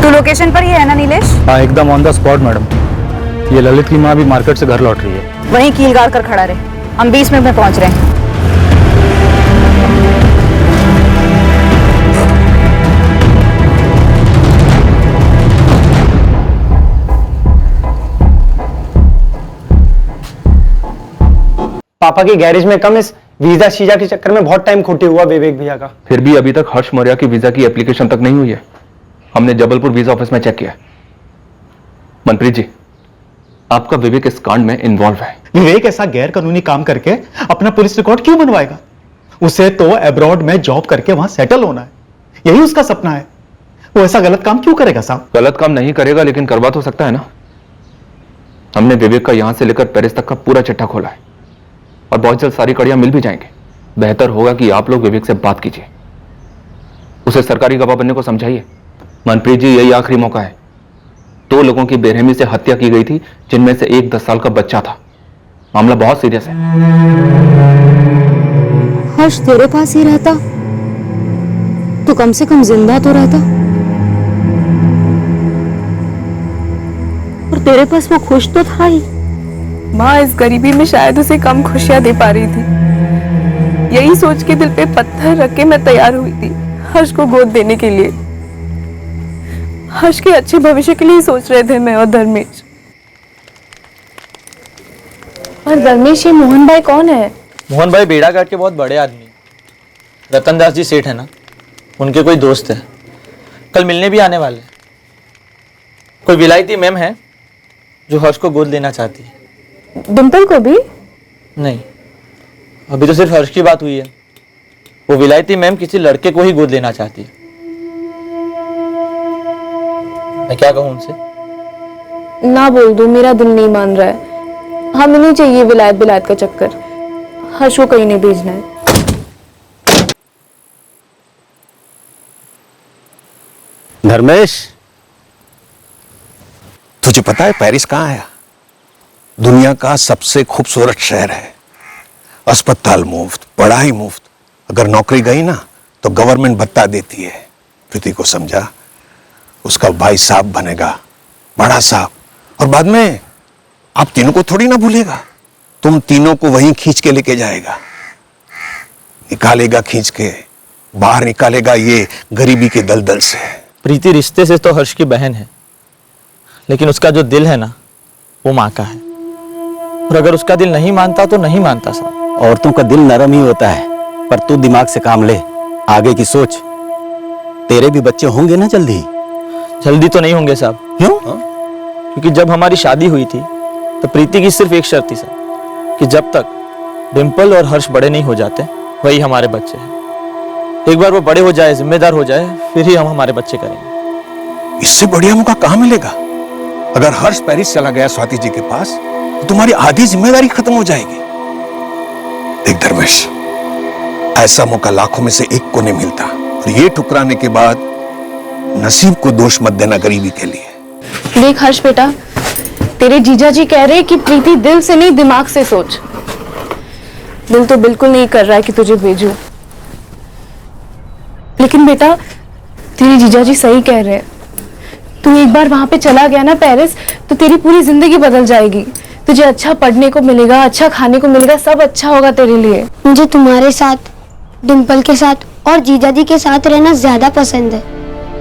तो लोकेशन पर ही है ना नीलेश? हाँ एकदम ऑन द स्पॉट मैडम। ये ललित की माँ भी मार्केट से घर लौट रही है। वहीं कील गाड़ कर खड़ा रहे, हम 20 मिनट में पहुंच रहे हैं। पापा की गैरेज में कम, इस वीजा शीजा के चक्कर में बहुत टाइम खोटे हुआ विवेक भैया का। फिर भी अभी तक हर्ष मौर्य की वीजा की एप्लीकेशन तक नहीं हुई है। हमने जबलपुर वीजा ऑफिस में चेक किया। मनप्रीत जी, आपका विवेक इस कांड में इन्वॉल्व है। विवेक ऐसा गैर कानूनी काम करके अपना पुलिस रिकॉर्ड क्यों बनवाएगा? उसे तो अब्रॉड में जॉब करके वहां सेटल होना है, यही उसका सपना है। वो ऐसा गलत काम क्यों करेगा साहब? गलत काम नहीं करेगा, लेकिन करवा तो सकता है ना। हमने विवेक का यहां से लेकर पेरिस तक का पूरा चिट्ठा खोला है और बहुत जल्द सारी कड़ियां मिल भी जाएंगे। बेहतर होगा कि आप लोग विवेक से बात कीजिए, उसे सरकारी गवाह बनने को समझाइए। मनप्रीत जी, यही आखिरी मौका है। 2 लोगों की बेरहमी से हत्या की गई थी, जिनमें से एक 10 साल का बच्चा था। मामला बहुत सीरियस है। हर्ष तेरे पास ही रहता तो कम से कम जिंदा तो रहता, और तेरे पास वो खुश तो था ही। माँ इस गरीबी में शायद उसे कम खुशियां दे पा रही थी, यही सोच के दिल पे पत्थर रख के मैं तैयार हुई थी हर्ष को गोद देने के लिए। हर्ष के अच्छे भविष्य के लिए सोच रहे थे मैं और धर्मेश। और धर्मेश, ये मोहन भाई कौन है? मोहन भाई बेड़ा घाट के बहुत बड़े आदमी, रतन दास जी सेठ है ना, उनके कोई दोस्त है, कल मिलने भी आने वाले। कोई विलायती मैम है जो हर्ष को गोद लेना चाहती है। डिम्पल को भी? नहीं, अभी तो सिर्फ हर्ष की बात हुई है। वो विलायती मैम किसी लड़के को ही गोद लेना चाहती है। मैं क्या कहूँ उनसे? ना बोल दो, मेरा दिल नहीं मान रहा है। हमें नहीं चाहिए विलायत बिलायत का चक्कर, हर्ष को कहीं नहीं भेजना है। धर्मेश, तुझे पता है पेरिस कहाँ है? दुनिया का सबसे खूबसूरत शहर है। अस्पताल मुफ्त, पढ़ाई मुफ्त, अगर नौकरी गई ना तो गवर्नमेंट भत्ता देती है। प्रीति को समझा, उसका भाई साहब बनेगा, बड़ा साहब, और बाद में आप तीनों को थोड़ी ना भूलेगा, तुम तीनों को वहीं खींच के लेके जाएगा, निकालेगा खींच के, बाहर निकालेगा ये गरीबी के दलदल से। प्रीति रिश्ते से तो हर्ष की बहन है, लेकिन उसका जो दिल है ना वो माँ का है, और अगर उसका दिल नहीं मानता तो नहीं मानता साहब। औरतों का दिल नरम ही होता है, पर तू दिमाग से काम ले, आगे की सोच। तेरे भी बच्चे होंगे ना जल्दी? जल्दी तो नहीं होंगे साहब। क्यों? क्योंकि जब हमारी शादी हुई थी तो प्रीति की सिर्फ एक शर्त थी साहब, कि जब तक डिंपल और हर्ष बड़े नहीं हो जाते वही हमारे बच्चे हैं। एक बार वो बड़े हो जाए, जिम्मेदार हो जाए, फिर ही हम हमारे बच्चे करेंगे। इससे बढ़िया मौका कहां मिलेगा? अगर हर्ष पेरिस चला गया स्वाति जी के पास तो तुम्हारी आधी जिम्मेदारी खत्म हो जाएगी। देख धर्मेश, ऐसा मौका लाखों में से एक को नहीं मिलता, और ये ठुकराने के बाद नसीब को दोष मत देना गरीबी के लिए। देख हर्ष बेटा, तेरे जीजा जी कह रहे कि प्रीति दिल से नहीं दिमाग से सोच। दिल तो बिल्कुल नहीं कर रहा है कि तुझे भेजूं, लेकिन बेटा तेरे जीजा जी सही कह रहे हैं। तू एक बार वहां पे चला गया ना पेरिस, तो तेरी पूरी जिंदगी बदल जाएगी। तुझे अच्छा पढ़ने को मिलेगा, अच्छा खाने को मिलेगा, सब अच्छा होगा तेरे लिए। मुझे तुम्हारे साथ, डिंपल के साथ और जीजा जी के साथ रहना ज्यादा पसंद है।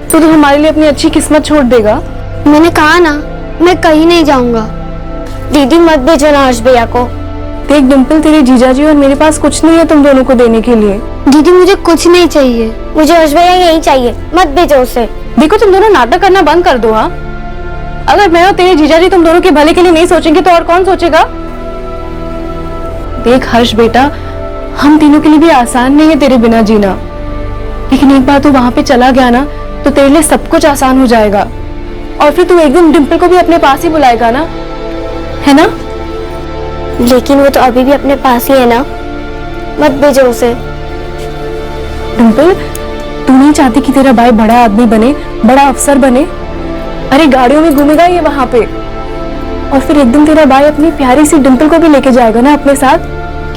तो तू हमारे लिए अपनी अच्छी किस्मत छोड़ देगा? मैंने कहा ना, मैं कहीं नहीं जाऊंगा। दीदी मत भेजो ना हर्ष भैया को। देख डिंपल, तेरे जीजा जी और मेरे पास कुछ नहीं है तुम दोनों को देने के लिए। दीदी मुझे कुछ नहीं चाहिए, मुझे हर्ष भैया यही चाहिए, मत भेजो उसे। देखो तुम दोनों नाटक करना बंद कर दो। हाँ, अगर मैं और तेरे जीजा जी तुम दोनों के भले के लिए नहीं सोचेंगे तो और कौन सोचेगा? देख हर्ष बेटा, हम तीनों के लिए भी आसान नहीं है तेरे बिना जीना, लेकिन एक बार तू वहां पे चला गया ना तो तेरे लिए सब कुछ आसान हो जाएगा, और फिर तू एक दिन डिंपल को भी अपने पास ही बुलाएगा ना, है ना? लेकिन वो तो अभी भी अपने पास ही है ना, मत भेजो उसे। डिंपल, तू नहीं चाहती कि तेरा भाई बड़ा आदमी बने, बड़ा अफसर बने? अरे गाड़ियों में घूमेगा ये वहां पे, और फिर एक दिन तेरा भाई अपनी प्यारी सी डिंपल को भी लेके जाएगा ना अपने साथ।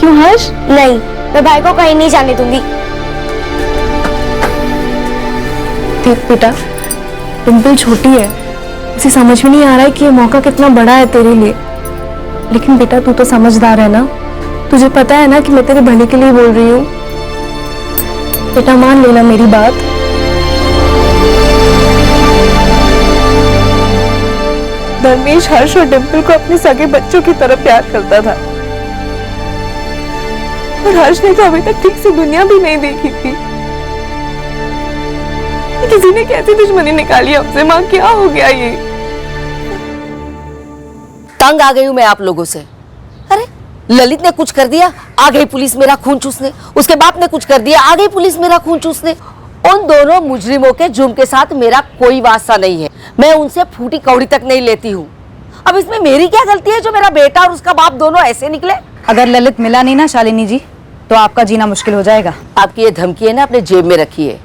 क्यों हर्ष? नहीं, मैं भाई को कहीं नहीं जाने दूंगी। देख बेटा, डिंपल छोटी है, उसे समझ में नहीं आ रहा है कि ये मौका कितना बड़ा है तेरे लिए, लेकिन बेटा तू तो समझदार है ना, तुझे पता है ना कि मैं तेरे भले के लिए बोल रही हूँ। बेटा मान लेना मेरी बात। धर्मेश हर्ष और डिंपल को अपने सगे बच्चों की तरह प्यार करता था, और हर्ष ने तो अभी तक ठीक से दुनिया भी नहीं देखी थी। किसी ने कैसी दुश्मनी निकाली हमसे? माँ क्या हो गया ये? तंग आ गई हूँ मैं आप लोगों से। अरे ललित ने कुछ कर दिया, आ गई पुलिस मेरा खून चूसने। उसके बाप ने कुछ कर दिया, आ गई पुलिस मेरा खून चूसने। उन दोनों मुजरिमों के जुर्म के साथ मेरा कोई वास्ता नहीं है, मैं उनसे फूटी कौड़ी तक नहीं लेती हूँ। अब इसमें मेरी क्या गलती है जो मेरा बेटा और उसका बाप दोनों ऐसे निकले? अगर ललित मिला नहीं ना शालिनी जी, तो आपका जीना मुश्किल हो जाएगा। आपकी ये धमकी है ना अपने जेब में रखिए।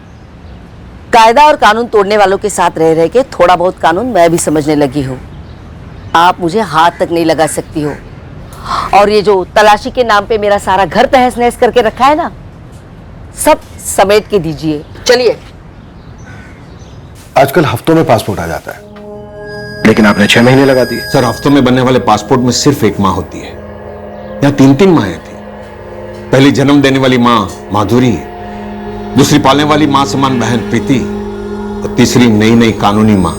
कायदा और कानून तोड़ने वालों के साथ रह रह के थोड़ा बहुत कानून मैं भी समझने लगी हूँ। आप मुझे हाथ तक नहीं लगा सकती हो, और ये जो तलाशी के नाम पे मेरा सारा घर तहस नहस करके रखा है ना, सब समेट के दीजिए। चलिए। आजकल हफ्तों में पासपोर्ट आ जाता है, लेकिन आपने 6 महीने लगा दिए। सर, हफ्तों में बनने वाले पासपोर्ट में सिर्फ एक माँ होती है, यहाँ 3-3 माएँ थी। पहली जन्म देने वाली माँ माधुरी, दूसरी पालने वाली माँ समान बहन प्रीति, और तीसरी नई कानूनी माँ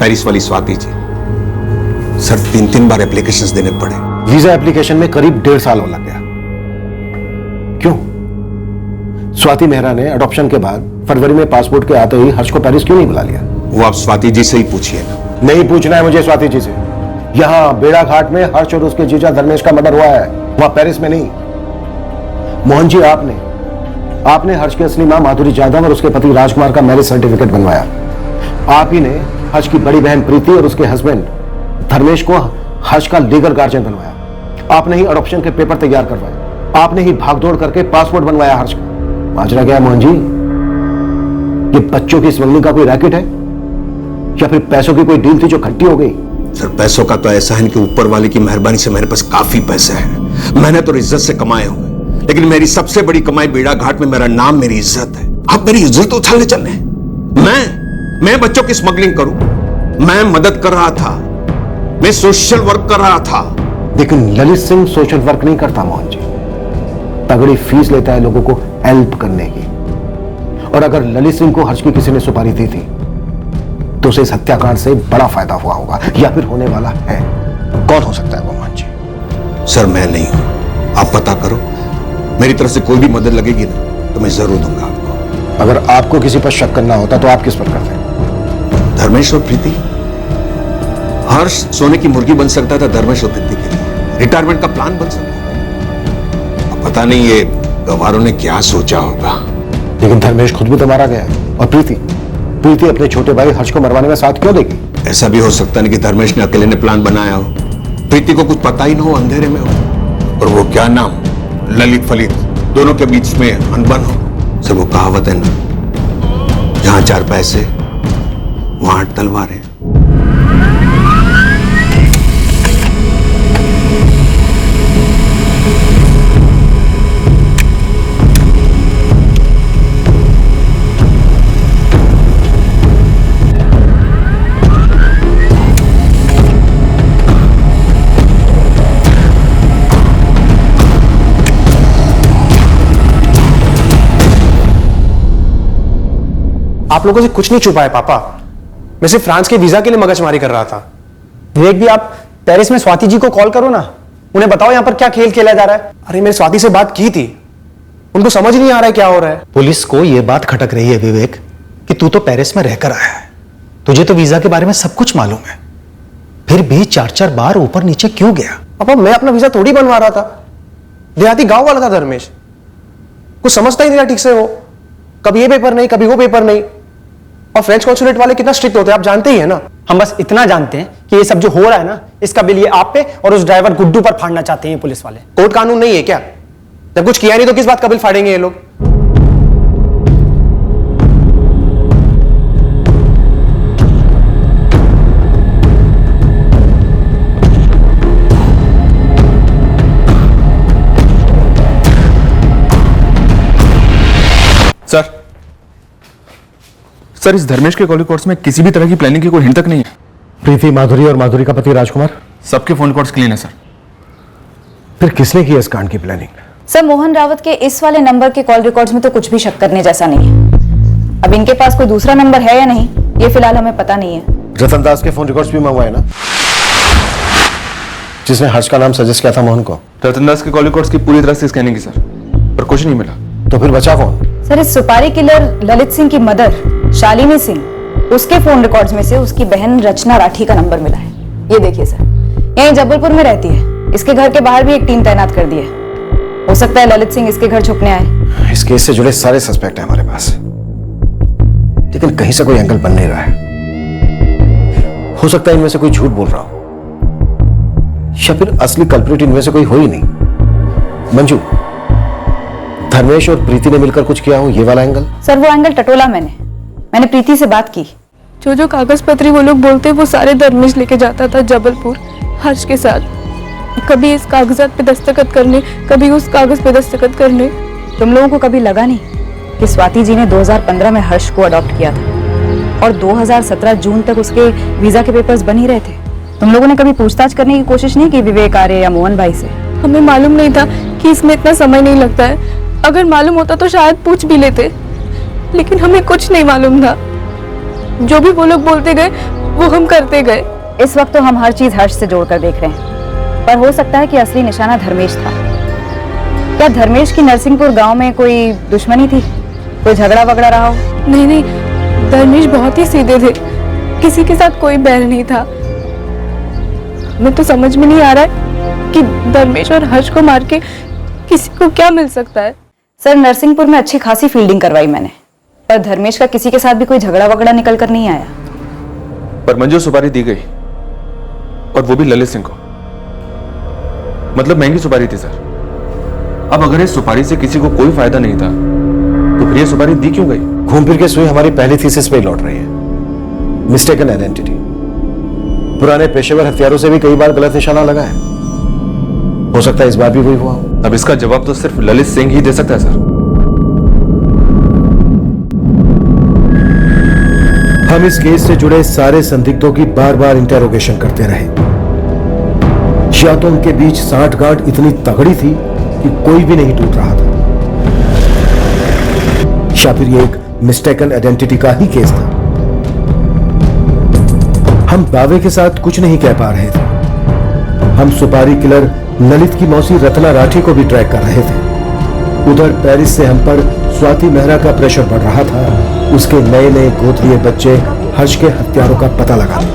पेरिस वाली स्वाति जी। सर 3-3 बार एप्लीकेशंस देने पड़े। वीजा एप्लीकेशन में करीब 1.5 साल हो लग गया। क्यों? स्वाति मेहरा ने अडॉप्शन के बाद फरवरी में पासपोर्ट के आते ही हर्ष को पेरिस क्यों नहीं बुला लिया? वो आप स्वाति जी से ही पूछिए ना। नहीं पूछना है मुझे स्वाति जी से। यहाँ बेड़ा घाट में हर्ष और उसके जीजा धर्मेश का मर्डर हुआ है, वहां पेरिस में नहीं। मोहन जी, आपने हर्ष की असली मां माधुरी जाधव और उसके पति राजकुमार का मैरिज सर्टिफिकेट बनवाया। आप ही ने हर्ष की बड़ी बहन प्रीति और उसके हस्बैंड धर्मेश को हर्ष का लीगल गार्जियन बनवाया। आपने ही अडॉप्शन के पेपर तैयार करवाए। आपने ही भागदौड़ करके पासपोर्ट बनवाया हर्ष का। माजरा क्या है मोहन जी? ये बच्चों की स्मगलिंग का कोई रैकेट है या फिर पैसों की कोई डील थी जो खट्टी हो गई? सर, पैसों का तो ऐसा है कि ऊपर वाले की मेहरबानी से मेरे पास काफी पैसे हैं। मैंने तो इज्जत से कमाए हुए, लेकिन मेरी सबसे बड़ी कमाई बेड़ा घाट में मेरा नाम, मेरी इज्जत है। आप मेरी इज्जत उछालने चल रहे हैं। मैं बच्चों की स्मगलिंग करूं? मैं मदद कर रहा था, मैं सोशल वर्क कर रहा था। लेकिन ललित सिंह सोशल वर्क नहीं करता मोहन जी, तगड़ी फीस लेता है लोगों को हेल्प करने की। और अगर ललित सिंह को हर्ष की किसी ने सुपारी दी थी तो उसे इस हत्याकांड से बड़ा फायदा हुआ होगा या फिर होने वाला है। कौन हो सकता है वो मोहन जी? सर मैं नहीं हूं, आप पता करो। मेरी तरफ से कोई भी मदद लगेगी ना तो मैं जरूर दूंगा आपको। अगर आपको किसी पर शक करना होता तो आप किस पर करते? धर्मेश और प्रीति। हर्ष सोने की मुर्गी बन सकता था धर्मेश और प्रीति के लिए, रिटायरमेंट का प्लान बन सकता था। अब पता नहीं ये गवारों ने क्या सोचा होगा। लेकिन धर्मेश खुद भी तो मारा गया है। और प्रीति अपने छोटे भाई हर्ष को मरवाने में साथ क्यों देगी? ऐसा भी हो सकता नहीं कि धर्मेश ने अकेले ने प्लान बनाया हो, प्रीति को कुछ पता ही ना हो, अंधेरे में हो। और वो क्या नाम, ललित फलित, दोनों के बीच में अनबन हो। सर वो कहावत है ना, जहां 4 पैसे वहां 8 तलवारें। आप लोगों से कुछ नहीं छुपाया पापा। मैं सिर्फ फ्रांस के वीजा के लिए मगजमारी कर रहा था। विवेक भी, आप पेरिस में स्वाति जी को कॉल करो ना, उन्हें बताओ यहाँ पर क्या खेल खेला जा रहा है। अरे मैंने स्वाति से बात की थी, उनको समझ नहीं आ रहा है क्या हो रहा है। पुलिस को यह बात खटक रही है विवेक कि तू तो पेरिस में रहकर आया है, तुझे तो वीजा के बारे में सब कुछ मालूम है, फिर भी 4-4 बार ऊपर नीचे क्यों गया? पापा मैं अपना वीजा थोड़ी बनवा रहा था, देहाती गांव वाला था धर्मेश, कुछ समझता ही नहीं था ठीक से। वो कभी ये पेपर नहीं, कभी वो पेपर नहीं। और फ्रेंच कॉन्सुलेट वाले कितना स्ट्रिक्ट होते हैं आप जानते ही है ना। हम बस इतना जानते हैं कि ये सब जो हो रहा है ना, इसका बिल ये आप पे और उस ड्राइवर गुड्डू पर फाड़ना चाहते हैं पुलिस वाले। कोर्ट कानून नहीं है क्या? जब कुछ किया नहीं तो किस बात का बिल फाड़ेंगे ये लोग? सर इस धर्मेश के कॉल रिकॉर्ड्स में किसी भी तरह की प्लानिंग की कोई हिंट तक नहीं है। प्रीति, माधुरी और माधुरी का पति राजकुमार, सबके फोन रिकॉर्ड्स क्लीन है सर। फिर किसने की इस कांड की प्लानिंग? सर मोहन रावत के इस वाले नंबर के कॉल रिकॉर्ड्स में तो कुछ भी शक करने जैसा नहीं है। अब इनके पास कोई दूसरा नंबर है या नहीं ये फिलहाल हमें पता नहीं है। रतन दास के फोन रिकॉर्ड्स भी मंगवाए ना, जिसने हर्ष का नाम सजेस्ट किया था मोहन को? रतन दास के कॉल रिकॉर्ड्स की पूरी तरह से स्कैनिंग की सर, पर कुछ नहीं मिला। तो फिर बचा कौन? सर इस सुपारी किलर ललित सिंह की मदर शालिनी सिंह, उसके फोन रिकॉर्ड्स में से उसकी बहन रचना राठी का नंबर मिला है। ये देखिए सर, यहीं जबलपुर में रहती है, इसके घर के बाहर भी एक टीम तैनात कर दी है। हो सकता है ललित सिंह इसके घर छुपने आए। इस केस से जुड़े सारे सस्पेक्ट हैं हमारे पास, लेकिन कहीं से कोई एंगल बन नहीं रहा है। हो सकता है इनमें से कोई झूठ बोल रहा हो, या फिर असली कल्प्रिट इनमें से कोई हो ही नहीं। मंजू, धर्मेश और प्रीति ने मिलकर कुछ किया हो, ये वाला एंगल? सर वो एंगल टटोला मैंने प्रीति से बात की। जो कागज पत्री वो लोग बोलते वो सारे धर्मेश लेके जाता था जबलपुर हर्ष के साथ, कभी इस कागजात पे दस्तखत करने, कभी उस कागज पे दस्तखत करने। तुम लोगों को कभी लगा नहीं कि स्वाति जी ने 2015 में हर्ष को अडॉप्ट किया था और 2017 जून तक उसके वीजा के पेपर्स बन ही रहे थे? तुम लोगों ने कभी पूछताछ करने की कोशिश नहीं की विवेक आर्य या मोहन भाई से? हमें मालूम नहीं था कि इसमें इतना समय नहीं लगता है। अगर मालूम होता तो शायद पूछ भी लेते, लेकिन हमें कुछ नहीं मालूम था। जो भी वो लोग बोलते गए वो हम करते गए। इस वक्त तो हम हर चीज हर्ष से जोड़कर देख रहे हैं, पर हो सकता है कि असली निशाना धर्मेश था। क्या धर्मेश की नरसिंहपुर गांव में कोई दुश्मनी थी, कोई झगड़ा वगड़ा रहा हो? नहीं, धर्मेश बहुत ही सीधे थे, किसी के साथ कोई बैर नहीं था। हमें तो समझ में नहीं आ रहा है कि धर्मेश और हर्ष को मार के किसी को क्या मिल सकता है। सर नरसिंहपुर में अच्छी खासी फील्डिंग करवाई मैंने, पर धर्मेश का किसी के साथ भी कोई झगड़ा वगड़ा निकल कर नहीं आया। पर मंजूर सुपारी दी गई, और वो भी ललित सिंह को, मतलब महंगी सुपारी थी सर। अब अगर इस सुपारी से किसी को कोई फायदा नहीं था तो फिर ये सुपारी दी क्यों गई? घूम फिर के सुई हमारी पहली थीसिस पे लौट रही है, मिस्टेकन आइडेंटिटी। पुराने पेशेवर हथियारों से भी कई बार गलत निशाना लगा है। हो सकता है इस बार भी वही हुआ हो। अब इसका जवाब तो सिर्फ ललित सिंह ही दे सकता है सर। हम इस केस से जुड़े सारे संदिग्धों की बार बार इंटेरोगेशन करते रहे। या तो उनके बीच सांठगांठ इतनी तगड़ी थी कि कोई भी नहीं टूट रहा था, या फिर ये एक मिस्टेकन आइडेंटिटी का ही केस था। हम दावे के साथ कुछ नहीं कह पा रहे थे। हम सुपारी किलर ललित की मौसी रत्ना राठी को भी ट्रैक कर रहे थे। उधर पेरिस से हम पर स्वाति मेहरा का प्रेशर बढ़ रहा था, उसके नए नए गोद लिए बच्चे हर्ष के हत्यारों का पता लगाने,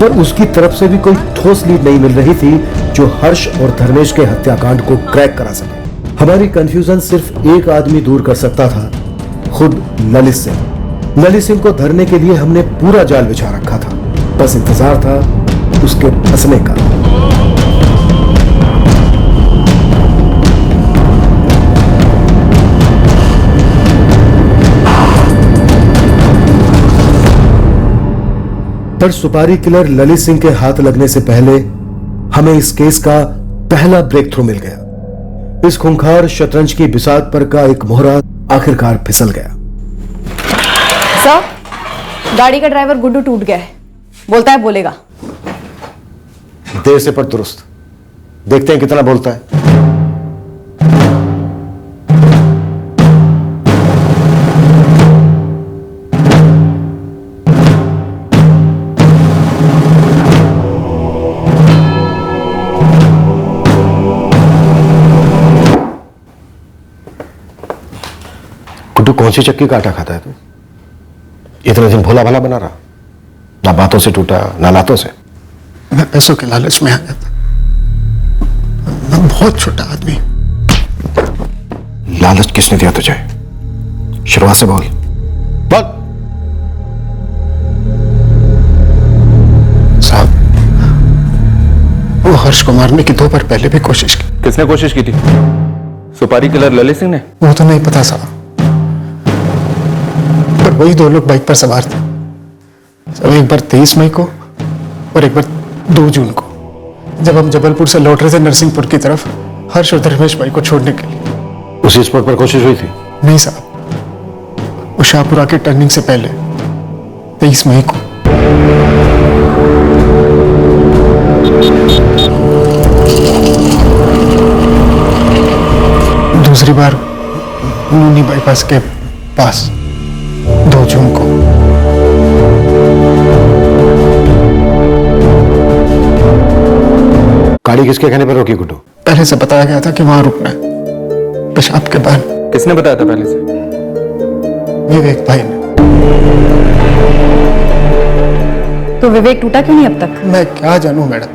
पर उसकी तरफ से भी कोई ठोस लीड नहीं मिल रही थी जो हर्ष और धर्मेश के हत्याकांड को क्रैक करा सके। हमारी कंफ्यूजन सिर्फ एक आदमी दूर कर सकता था, खुद ललित सिंह। ललित सिंह को धरने के लिए हमने पूरा जाल बिछा रखा था, बस इंतजार था उसके फंसने का। पर सुपारी किलर ललित सिंह के हाथ लगने से पहले हमें इस केस का पहला ब्रेक थ्रू मिल गया। इस खूंखार शतरंज की बिसात पर का एक मोहरा आखिरकार फिसल गया। सर, गाड़ी का ड्राइवर गुड्डू टूट गया है, बोलता है बोलेगा। देर से पर दुरुस्त, देखते हैं कितना बोलता है। गुड्डू, कौन सी चक्की का आटा खाता है तू? इतने दिन भोला भाला बना रहा, ना बातों से टूटा ना लातों से। मैं पैसों के लालच में आ गया था। मैं बहुत छोटा आदमी। लालच किसने दिया तुझे? शुरुआत से बोल। बोल। साहब, वो हर्ष को मारने की 2 बार पहले भी कोशिश की। किसने कोशिश की थी? सुपारी किलर ललित सिंह ने? वो तो नहीं पता साहब, पर वही 2 लोग बाइक पर सवार थे। सब एक बार 23 मई को और एक बार 2 जून को, जब हम जबलपुर से लौट रहे थे नरसिंहपुर की तरफ हर्ष और धर्मेश भाई को छोड़ने के लिए। उसी स्पॉट पर कोशिश हुई थी? नहीं साहब, वो शाहपुरा के टर्निंग से पहले 23 मई को। दूसरी बार नूनी बाईपास के पास 2 जून को। गाड़ी किसके कहने पर रोकी गुड्डू? पहले से बताया गया था कि वहां रुकना है, पेशाब के बाद। किसने बताया था पहले से? विवेक भाई ने। तो विवेक टूटा क्यों नहीं अब तक? मैं क्या जानूं मैडम,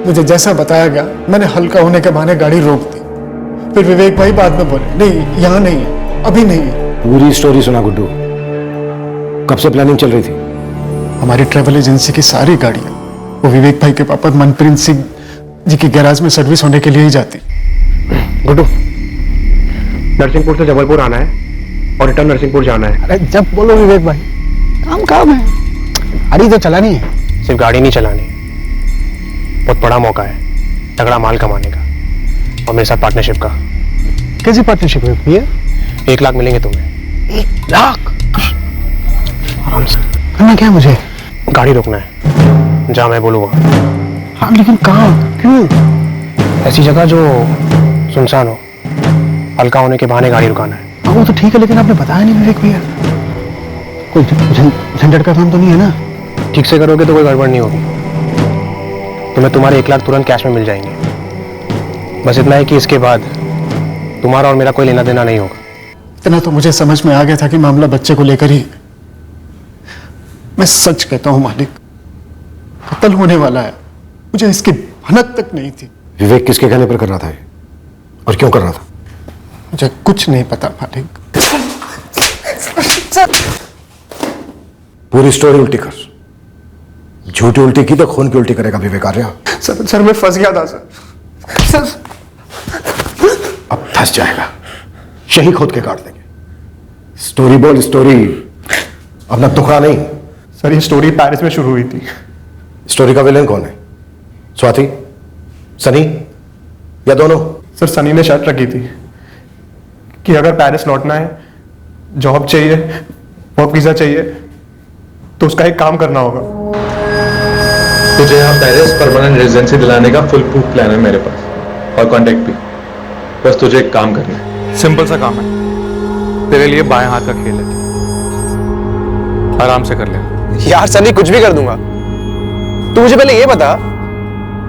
मुझे जैसा बताया गया मैंने हल्का होने के बहाने गाड़ी रोक दी। फिर विवेक भाई बाद में बोले नहीं यहाँ नहीं है, अभी नहीं है। पूरी स्टोरी सुना गुड्डू। कब से प्लानिंग चल रही थी? हमारी ट्रेवल एजेंसी की सारी गाड़ियां वो विवेक भाई के पापा मनप्रीत सिंह जी की गैराज में सर्विस होने के लिए ही जाती। गुड्डू, नरसिंहपुर से जबलपुर आना है और रिटर्न नरसिंहपुर जाना है। अरे जब बोलो विवेक भाई, काम है, गाड़ी तो चलानी है। सिर्फ गाड़ी नहीं चलानी, बहुत बड़ा मौका है तगड़ा माल कमाने का, और मेरे साथ पार्टनरशिप का। कैसी पार्टनरशिप है भैया? 1 लाख मिलेंगे तुम्हें। 1 लाख? आराम से करना क्या मुझे? गाड़ी रोकना है जहाँ मैं बोलूँगा। हाँ लेकिन कहाँ, क्यों? ऐसी जगह जो सुनसान हो, हल्का होने के बहाने गाड़ी रुकाना है। हाँ वो तो ठीक है, लेकिन आपने बताया नहीं विवेक भैया। कोई झंझट का काम तो नहीं है ना? ठीक से करोगे तो कोई गड़बड़ नहीं होगी। तुम्हें तुम्हारे 1 लाख तुरंत कैश में मिल जाएंगे। बस इतना है कि इसके बाद तुम्हारा और मेरा कोई लेना देना नहीं होगा। इतना तो मुझे समझ में आ गया था कि मामला बच्चे को लेकर ही। मैं सच कहता हूं मालिक, कत्ल होने वाला है, मुझे इसकी भनक तक नहीं थी। विवेक किसके कहने पर कर रहा था ये? और क्यों कर रहा था? मुझे कुछ नहीं पता मालिक। पूरी स्टोरी उल्टी कर। झूठी उल्टी की तो खून की उल्टी करेगा विवेक आर्या। सर मैं फंस गया था सर। अब फंस जाएगा, यही खोद के काट देंगे। स्टोरी बोल, स्टोरी, अपना टुकड़ा नहीं। सर ये स्टोरी पेरिस में शुरू हुई थी। स्टोरी का विलेन कौन है? स्वाति? सनी? या दोनों? सर सनी ने शर्त रखी थी कि अगर पेरिस लौटना है, जॉब चाहिए, वर्क वीजा चाहिए, तो उसका एक काम करना होगा। तुझे यहाँ पेरिस परमानेंट रेजिडेंसी दिलाने का फुल प्रूफ प्लान है मेरे पास, और कॉन्टेक्ट भी। बस तुझे एक काम करना है, सिंपल सा काम है, तेरे लिए बाएं हाथ का खेल है, आराम से कर ले। यार सनी, कुछ भी कर दूंगा। तू मुझे पहले ये बता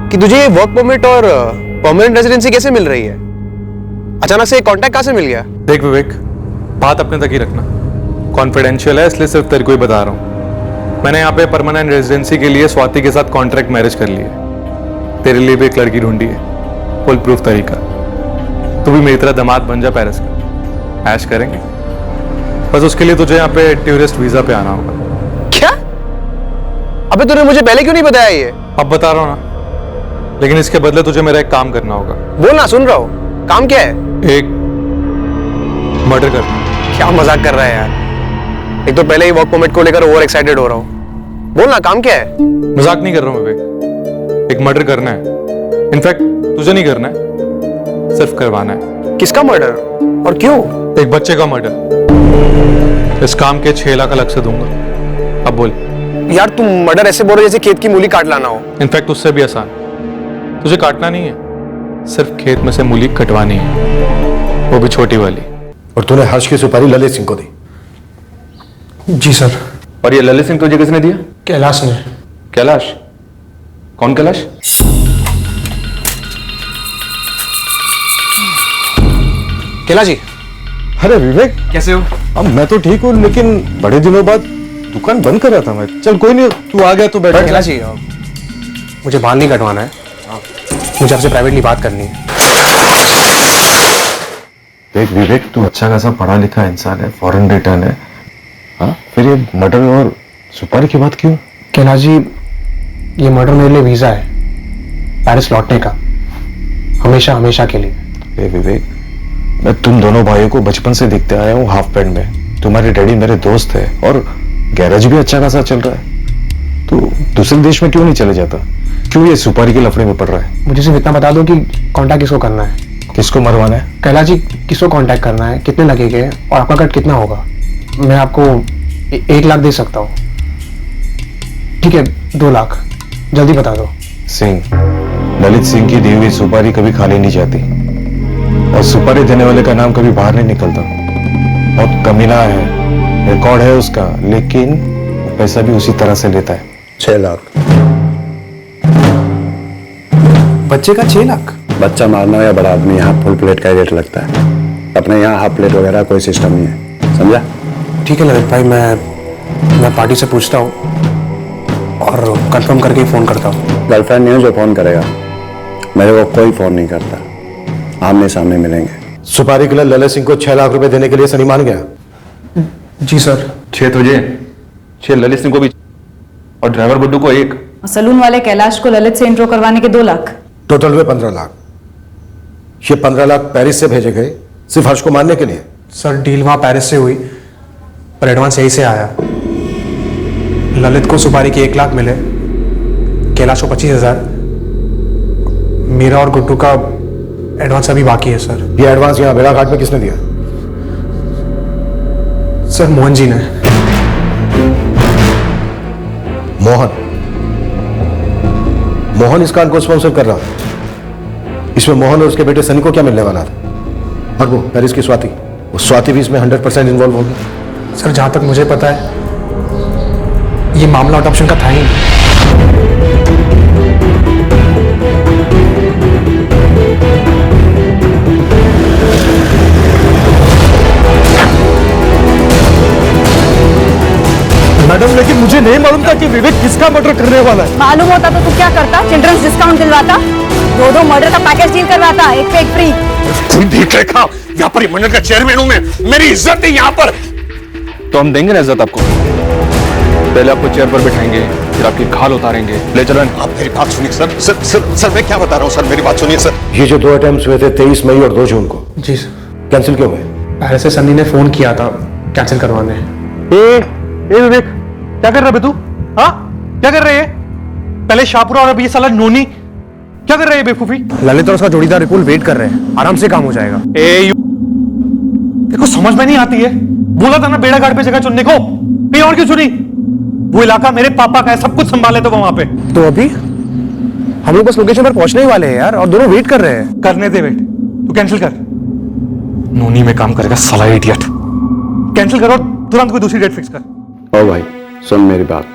कि तुझे ये वर्क परमिट और परमानेंट रेजिडेंसी कैसे मिल रही है? अचानक से कॉन्टैक्ट कहां से मिल गया? देख विवेक, बात अपने तक ही रखना, कॉन्फिडेंशियल है, इसलिए सिर्फ तेरे को ही बता रहा हूँ। मैंने यहाँ पे परमानेंट रेजिडेंसी के लिए स्वाति के साथ कॉन्ट्रैक्ट मैरिज कर ली है। तेरे लिए भी एक लड़की ढूंढी है, फुल प्रूफ तरीका। तू भी मेरी तरह दामाद बन जा पेरिस का, ऐश करेंगे। बस उसके लिए तुझे यहाँ पे टूरिस्ट वीजा पे आना होगा। क्या? अबे तूने मुझे पहले क्यों नहीं बताया ये? अब बता रहा हूँ ना, लेकिन इसके बदले तुझे मेरा एक काम करना होगा। बोल ना, सुन रहा हूँ। काम क्या है? एक मर्डर करना। क्या मजाक कर रहा है यार? एक तो पहले ही वर्क परमिट को लेकर ओवर एक्साइटेड हो रहा हूँ। बोल ना, काम क्या है? मजाक नहीं कर रहा हूँ विवेक, एक मर्डर करना है। इनफैक्ट तुझे नहीं करना है, सिर्फ करवाना है। किसका मर्डर और क्यों? एक बच्चे का मर्डर। इस काम के 6 लाख अलग से दूंगा। अब बोल। यार तुम मर्डर ऐसे बोल रहे जैसे खेत की मूली काट लाना हो। इनफैक्ट उससे भी आसान, तुझे काटना नहीं है, सिर्फ खेत में से मूली कटवानी है, वो भी छोटी वाली। और तूने हर्ष की सुपारी ललित सिंह को दी? जी सर। और ये ललित सिंह तुझे किसने दिया? कैलाश ने। कैलाश? कौन कैलाश? कैलाश जी। अरे विवेक, कैसे हो? अब मैं तो ठीक हूँ, लेकिन बड़े दिनों बाद दुकान बंद कर रहा था मैं। चल कोई नहीं, तू आ गया तो बैठ। कैलाश जी, मुझे बाल नहीं कटवाना है, मुझे आपसे प्राइवेटली बात करनी है। देख विवेक, तू अच्छा खासा पढ़ा लिखा इंसान है, फॉरेन रिटर्न है, हाँ? फिर ये मर्डर और सुपारी की बात क्यों? कैलाश जी, ये मर्डर मेरे लिए वीजा है पेरिस लौटने का, हमेशा हमेशा के लिए। विवेक, मैं तुम दोनों भाइयों को बचपन से देखते आया हूँ हाफ पैंट में। तुम्हारे डैडी मेरे दोस्त है और गैरेज भी अच्छा खासा चल रहा है। तो दूसरे देश में क्यों नहीं चले जाता? क्यों ये सुपारी के लफड़े में पड़ रहा है? मुझे सिर्फ इतना बता दो कि कांटेक्ट किसको करना है। किसको मरवाना है? कैलाश जी, किसको कांटेक्ट करना है, कितने लगेंगे और आपका कट कितना होगा? मैं आपको 1 लाख दे सकता हूँ। ठीक है, 2 लाख, जल्दी बता दो। सिंह, ललित सिंह की दी हुई सुपारी कभी खाली नहीं जाती, और सुपारी देने वाले का नाम कभी बाहर नहीं निकलता। बहुत कमीना है, रिकॉर्ड है उसका, लेकिन पैसा भी उसी तरह से लेता है। 6 लाख। बच्चे का 6 लाख? बच्चा मारना या बड़ा आदमी, यहाँ फुल प्लेट का रेट लगता है। अपने यहाँ हाफ प्लेट वगैरह कोई सिस्टम नहीं है, समझा? ठीक है ललित भाई, मैं पार्टी से पूछता हूँ और कंफर्म करके ही फोन करता हूँ। गर्लफ्रेंड नहीं हो जो फोन करेगा, मेरे को कोई फोन नहीं करता। आमने सामने मिलेंगे। सुपारी के लिए ललित सिंह को 6 लाख रुपए देने के लिए सनी मान गया? जी सर। 6 तुझे, 6 ललित सिंह को भी, और ड्राइवर गुड्डू को 1। सलून वाले कैलाश को ललित से इंट्रो करवाने के 2 लाख। टोटल हुए 15 लाख। ये 15 लाख पेरिस से भेजे गए सिर्फ हर्ष को मारने के लिए? सर, डील वहां पेरिस से हुई, पर एडवांस यही से आया। ललित को सुपारी के 1 लाख मिले, कैलाश को 25,000, मेरा और गुड्डू का एडवांस अभी बाकी है सर। ये एडवांस यहाँ बेड़ाघाट में किसने दिया? सर, मोहन जी ने। मोहन? मोहन इस कांड को स्पॉन्सर कर रहा था। इसमें मोहन और उसके बेटे सनी को क्या मिलने वाला था? और वो पेरिस की स्वाति, वो स्वाति भी इसमें 100% इन्वॉल्व होगी। सर, जहां तक मुझे पता है ये मामला अडॉप्शन का था ही नहीं। मैडम, लेकिन मुझे नहीं मालूम था कि विवेक किसका मर्डर करने वाला है। मालूम होता तो तू क्या करता? चिल्ड्रंस डिस्काउंट दिलवाता, 2 मर्डर का पैकेज डील करवाता, एक पे एक फ्री। तुम देख रखा, यहाँ पर मंडल का चेयरमैन हूं मैं, मेरी इज्जत है यहाँ पर। तो हम देंगे ना इज्जत आपको। पहले आपको चेयर पर बिठाएंगे, फिर आपकी खाल उतारेंगे। ले चलन। आप मेरी बात सुनिए सर। सर मैं क्या बता रहा हूँ सर, मेरी बात सुनिए सर। ये जो 2 अटेम्प्ट्स हुए थे 23 मई और 2 जून को, जी सर। कैंसिल क्यों हुए? पेरिस से सनी ने फोन किया था कैंसिल करवाने। ए विवेक, क्या कर रहा है तू? हाँ, क्या कर रहे हैं? पहले शाहपुरा और अब ये साला नोनी। क्या कर रहे हैं बेवकूफी? ललित और उसका जोड़ीदार विपुल वेट कर रहे हैं, आराम से काम हो जाएगा। देखो समझ में नहीं आती है, बोला था ना बेड़ा घाट पे जगह चुनने को, कहीं और क्यों चुनी? वो इलाका मेरे पापा का है, सब कुछ संभाले तो वहां पे। तो अभी हम लोग बस लोकेशन पर पहुंचने ही वाले हैं यार, और दोनों वेट कर रहे हैं। करने दे वेट, तू कैंसिल कर। नोनी में काम करेगा साला इडियट। कैंसिल करो, तुरंत कोई दूसरी डेट फिक्स कर। ओ भाई सुन मेरी बात,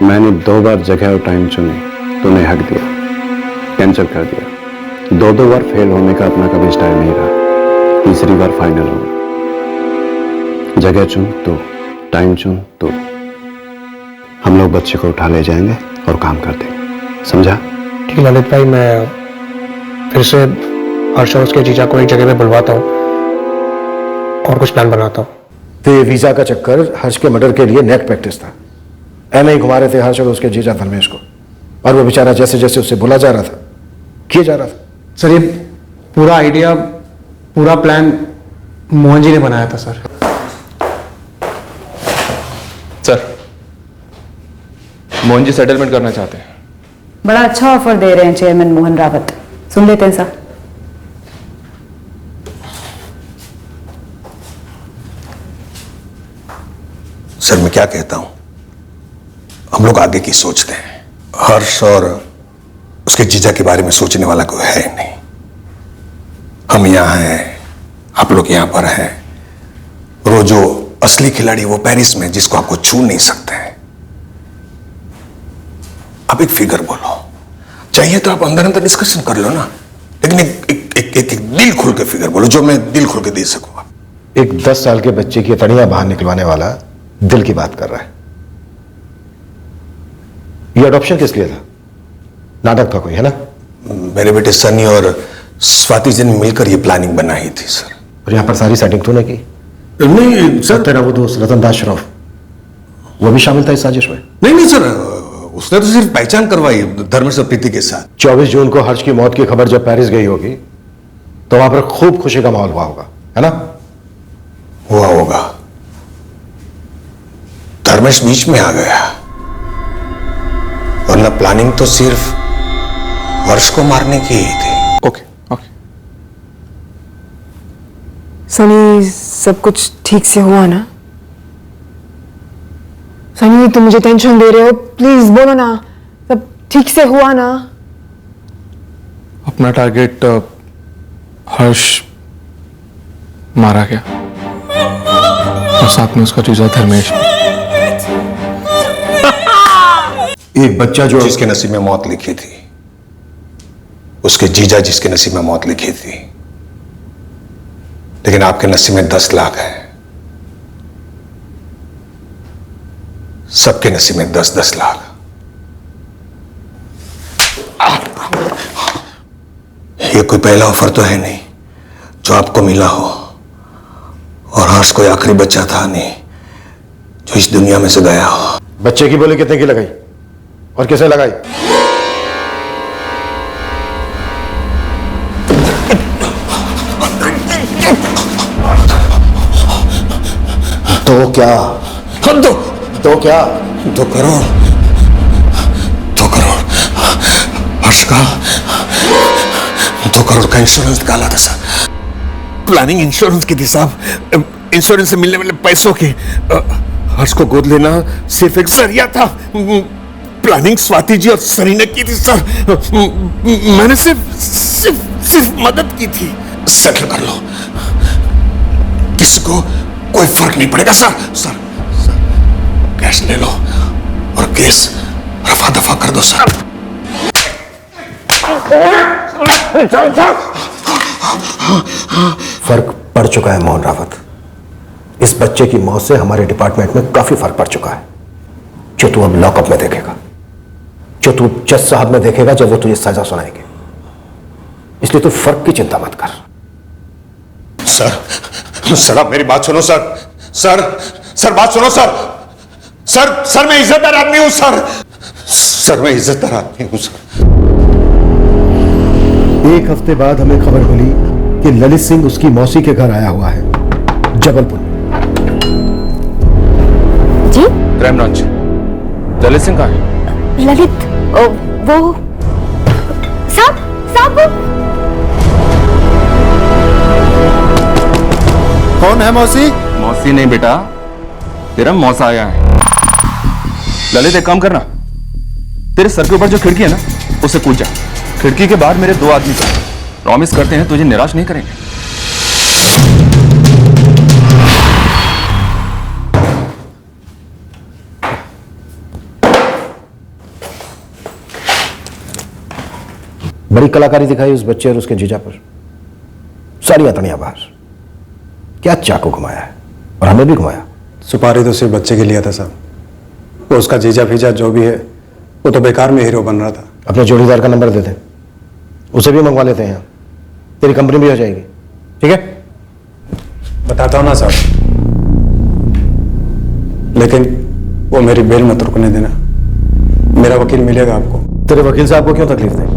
मैंने 2 बार जगह और टाइम चुनी, तूने हक दिया, कैंसिल कर दिया। 2 बार फेल होने का अपना कभी स्टाइल नहीं रहा, तीसरी बार फाइनल होगा। जगह चुन तो, टाइम चुन तो, हम लोग बच्चे को उठा ले जाएंगे और काम कर देंगे, समझा? ठीक है ललित भाई, मैं फिर से हर्ष और उसके जीजा को एक जगह पे बुलवाता हूँ और कुछ प्लान बनाता हूँ। तो ये वीजा का चक्कर हर्ष के मर्डर के लिए नेट प्रैक्टिस था। ऐसे ही घुमा रहे थे हर्ष और उसके जीजा धर्मेश को, और वो बेचारा जैसे जैसे उससे बोला जा रहा था किए जा रहा था। सर ये पूरा आइडिया, पूरा प्लान मोहन जी ने बनाया था sir. Sir, Mohan ji settlement करना चाहते हैं। बड़ा अच्छा ऑफर दे रहे हैं चेयरमैन मोहन रावत, सुन लेते हैं सर। सर मैं क्या कहता हूं, हम लोग आगे की सोचते हैं। हर्ष और उसके जीजा के बारे में सोचने वाला कोई है नहीं। हम यहां हैं, आप लोग यहां पर हैं, और जो असली खिलाड़ी वो पेरिस में, जिसको आपको छू नहीं सकते हैं। आप एक फिगर बोलो, चाहिए तो आप अंदर अंदर डिस्कशन कर लो ना, लेकिन एक दिल खुल के फिगर बोलो, जो मैं दिल खुल के दे सकूंगा। एक 10 साल के बच्चे की तड़ियां बाहर निकलवाने वाला दिल की बात कर रहा है। ये अडॉप्शन किस लिए था? नाटक था कोई, है ना? मेरे बेटे सनी और स्वाति जी ने मिलकर ये प्लानिंग बनाई थी सर। और यहां पर सारी सेटिंग तूने की? नहीं सर। तेरा वो दोस्त रतन दास श्रॉफ, वो भी शामिल था इस साजिश में? नहीं सर, उसने तो सिर्फ पहचान करवाई धर्मेश और प्रीति के साथ। 24 जून को हर्ष की मौत की खबर जब पेरिस गई होगी तो वहां पर खूब खुशी का माहौल हुआ होगा, है ना? हुआ होगा। धर्मेश बीच में आ गया, वरना प्लानिंग तो सिर्फ हर्ष को मारने की ही थी। Okay okay. सनी, सब कुछ ठीक से हुआ ना? सनी तुम मुझे टेंशन दे रहे हो, प्लीज बोलो ना, सब ठीक से हुआ ना? अपना टारगेट हर्ष मारा गया, और साथ में उसका जीजा धर्मेश। एक बच्चा जो जिसके नसीब में मौत लिखी थी, उसके जीजा जिसके नसीब में मौत लिखी थी, लेकिन आपके नसीब में 10 लाख है। सबके नसीब में 10-10 लाख। ये कोई पहला ऑफर तो है नहीं जो आपको मिला हो, और हर्ष कोई आखिरी बच्चा था नहीं जो इस दुनिया में से गया हो। बच्चे की बोली कितने की लगाई और किसे लगाई? तो क्या? तो क्या? 2 करोड़। 2 करोड़ हर्ष का 2 करोड़ का इंश्योरेंस निकाला था सर। प्लानिंग इंश्योरेंस की थी साहब। इंश्योरेंस से मिलने वाले पैसों के हर्ष को गोद लेना सिर्फ एक जरिया था। प्लानिंग स्वाति जी और सनी ने की थी सर। मैंने सिर्फ मदद की थी। सेटल कर लो, किसी को कोई फर्क नहीं पड़ेगा सर। सर कैश ले लो और केस रफा दफा कर दो सर। फर्क पड़ चुका है मोहन रावत। इस बच्चे की मौत से हमारे डिपार्टमेंट में काफी फर्क पड़ चुका है, जो तू अब लॉकअप में देखेगा, जो तू जज साहब में देखेगा जब वो तुझे सजा सुनाएंगे। इसलिए तू फर्क की चिंता मत कर। सर आप मेरी बात सुनो सर। सर बात सुनो सर। सर मैं इज्जतदार आदमी हूं सर। मैं इज्जतदार आदमी हूं सर। एक हफ्ते बाद हमें खबर मिली कि ललित सिंह उसकी मौसी के घर आया हुआ है जबलपुर। जी? Crime branch. ललित सिंह कहाँ है? ललित वो साहब कौन है मौसी? मौसी नहीं बेटा, तेरा मौसा आया है। ललित एक काम करना, तेरे सर के ऊपर जो खिड़की है ना उसे कूद जा। खिड़की के बाहर मेरे 2 आदमी थे, प्रॉमिस करते हैं तुझे निराश नहीं करेंगे। बड़ी कलाकारी दिखाई उस बच्चे और उसके जीजा पर। सारी अतड़ियां बाहर। क्या चाकू घुमाया है, और हमें भी घुमाया। सुपारी तो सिर्फ बच्चे के लिए था साहब, तो उसका जीजा फीजा जो भी है वो तो बेकार में हीरो बन रहा था। अपने जोड़ीदार का नंबर दे दे, उसे भी मंगवा लेते हैं, तेरी कंपनी भी हो जाएगी। ठीक है, बताता हूँ ना साहब, लेकिन वो मेरी बेल मत रुकने देना। मेरा वकील मिलेगा आपको। तेरे वकील साहब को क्यों तकलीफ दें?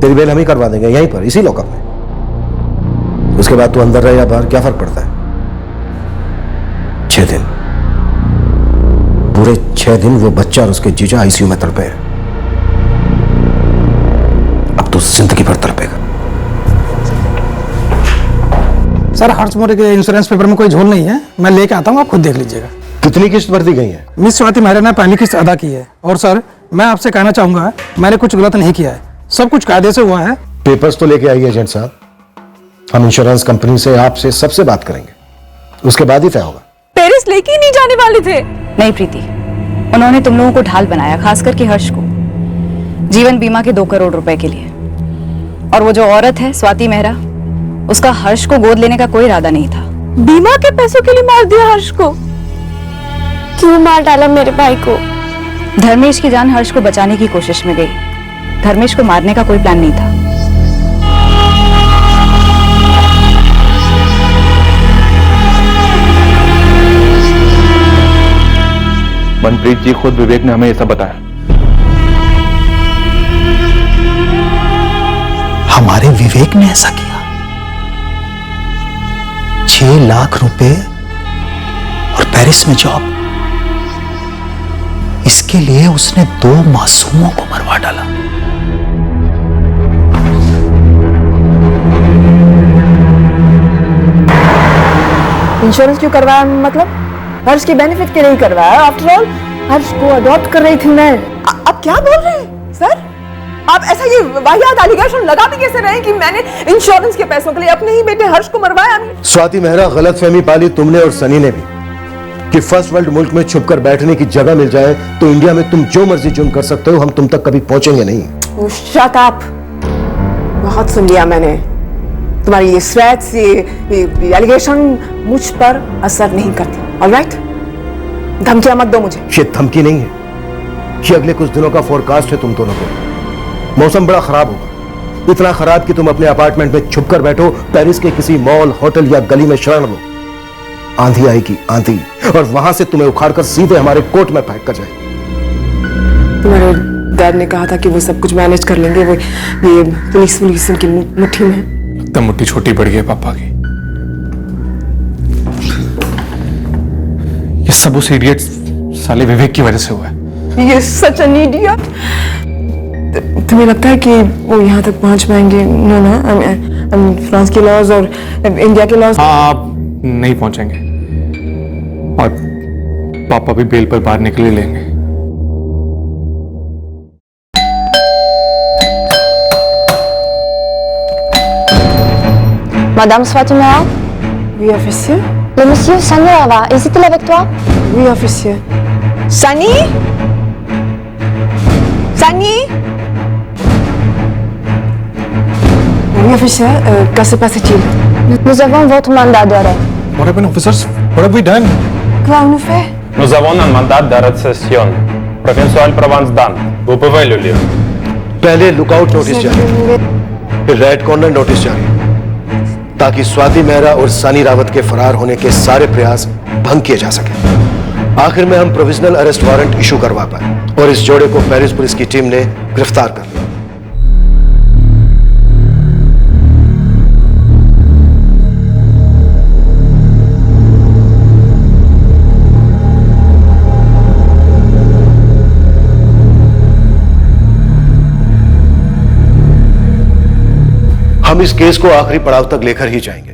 तेरी बेल हम ही करवा देंगे यहीं पर, इसी लॉकअप में। उसके बाद तू अंदर रहे या बाहर, क्या फर्क पड़ता है? 6 दिन, पूरे 6 दिन वो बच्चा और उसके जीजा आईसीयू में तड़पे हैं। अब तो जिंदगी भर तड़पेगा। सर हर्ष मोरे के इंश्योरेंस पेपर में कोई झोल नहीं है, मैं लेके आता हूँ, आप खुद देख लीजिएगा। कितनी किस्त भर दी गई है? मिस स्वाति मेहरा ने पहली किस्त अदा की है। और सर मैं आपसे कहना चाहूंगा, मैंने कुछ गलत नहीं किया है, सब कुछ कायदे से हुआ है। पेपर्स तो लेके आइए एजेंट साहब, हम इंश्योरेंस कंपनी से आपसे सबसे बात करेंगे, उसके बाद ही तय होगा। पेरिस लेके ही नहीं जाने वाले थे। नहीं प्रीति, उन्होंने तुम लोगों को ढाल बनाया, खास करके हर्ष को, जीवन बीमा के 2 करोड़ रुपए के लिए। और वो जो औरत है स्वाति मेहरा, उसका हर्ष को गोद लेने का कोई इरादा नहीं था। बीमा के पैसों के लिए मार दिया हर्ष को। क्यों मार डाला मेरे भाई को? धर्मेश की जान हर्ष को बचाने की कोशिश में गई, धर्मेश को मारने का कोई प्लान नहीं था। मनप्रीत जी, खुद विवेक ने हमें ये सब बताया। हमारे विवेक ने ऐसा किया? 6 लाख रुपए और पेरिस में जॉब, इसके लिए उसने 2 मासूमों को मरवा डाला। इंश्योरेंस क्यों करवाया? मतलब हर्ष के बेनिफिट के लिए करवाया। आफ्टर ऑल हर्ष को अडॉप्ट कर रही थी मैं। आप क्या बोल रहे हैं सर? आप ऐसा ये वाहियात एलिगेशन लगा भी कैसे रहे हैं कि मैंने इंश्योरेंस के पैसों के लिए अपने ही बेटे हर्ष को मरवाया? स्वाति मेहरा, गलतफहमी पाली तुमने और सनी ने भी कि फर्स्ट वर्ल्ड मुल्क में छुपकर बैठने की जगह मिल जाए तो इंडिया में तुम जो मर्जी जुर्म कर सकते हो, हम तुम तक कभी पहुंचेंगे नहीं। शट अप, बहुत सुन लिया मैंने। तुम्हारी ये स्वेट्स, ये एलिगेशन मुझ पर असर नहीं करती। ऑलराइट, धमकियां मत दो मुझे। ये धमकी नहीं है, ये अगले कुछ दिनों का फोरकास्ट है तुम दोनों को। मौसम बड़ा खराब होगा, इतना खराब कि तुम अपने अपार्टमेंट में छुपकर बैठो, पेरिस के किसी मॉल, होटल या गली में शरण लो। आंधी आएगी, आंधी, और वहां से तुम्हें उखाड़कर सीधे हमारे कोर्ट में फेंक कर जाएगी। तुम्हारे डैड ने कहा था कि वो सब कुछ मैनेज कर लेंगे, वो ये पुलिस उनकी मुट्ठी में। एकदम मुट्ठी छोटी पड़ गई है पापा की। ये सब उस इडियट साले विवेक की वजह से हुआ है। ये सच एन इडियट। तुम्हें लगता है कि वो यहाँ तक पहुंच पाएंगे? नो ना, फ्रांस के लॉज और इंडिया के लॉज। हाँ, आप नहीं पहुंचेंगे और पापा भी बेल पर बाहर निकल ही लेंगे। Madame Swati Mehra? Oui, officier. Le monsieur Sani là-bas, est-il avec toi? Oui, officier. Sani? Sani? Oui, officier. Que se passe-t-il? Nous avons votre mandat d'arrêt. What happened, officers? What have we done? Quoi on nous fait? Nous avons un mandat d'arrestation. Provincial Provence Dan. Vous pouvez le lire. पहले lookout notice जारी, फिर red corner notice जारी, ताकि स्वाति मेहरा और सनी रावत के फरार होने के सारे प्रयास भंग किए जा सके। आखिर में हम प्रोविजनल अरेस्ट वारंट इशू करवा पाए और इस जोड़े को पेरिस पुलिस की टीम ने गिरफ्तार कर लिया। हम इस केस को आखिरी पड़ाव तक लेकर ही जाएंगे।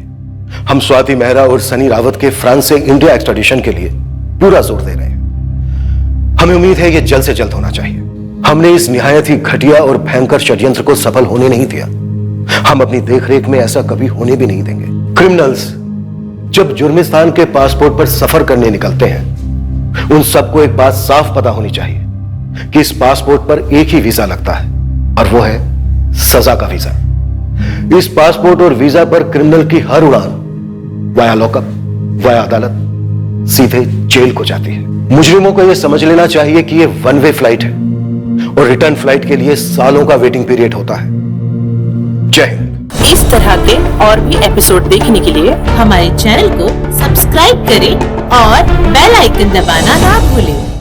हम स्वाति मेहरा और सनी रावत के फ्रांस से इंडिया एक्सट्राडिशन के लिए पूरा जोर दे रहे हैं। हमें उम्मीद है यह जल्द से जल्द होना चाहिए। हमने इस निहायत ही घटिया और भयंकर षड्यंत्र को सफल होने नहीं दिया। हम अपनी देखरेख में ऐसा कभी होने भी नहीं देंगे। क्रिमिनल्स जब जुर्मिस्तान के पासपोर्ट पर सफर करने निकलते हैं, उन सबको एक बात साफ पता होनी चाहिए कि इस पासपोर्ट पर एक ही वीजा लगता है, और वो है सजा का वीजा। इस पासपोर्ट और वीजा पर क्रिमिनल की हर उड़ान वाया लॉकअप, वाया अदालत, सीधे जेल को जाती है। मुजरिमों को यह समझ लेना चाहिए कि यह वन वे फ्लाइट है और रिटर्न फ्लाइट के लिए सालों का वेटिंग पीरियड होता है। जय हिंद। इस तरह के और भी एपिसोड देखने के लिए हमारे चैनल को सब्सक्राइब करें और बेल आइकन दबाना ना भूलें।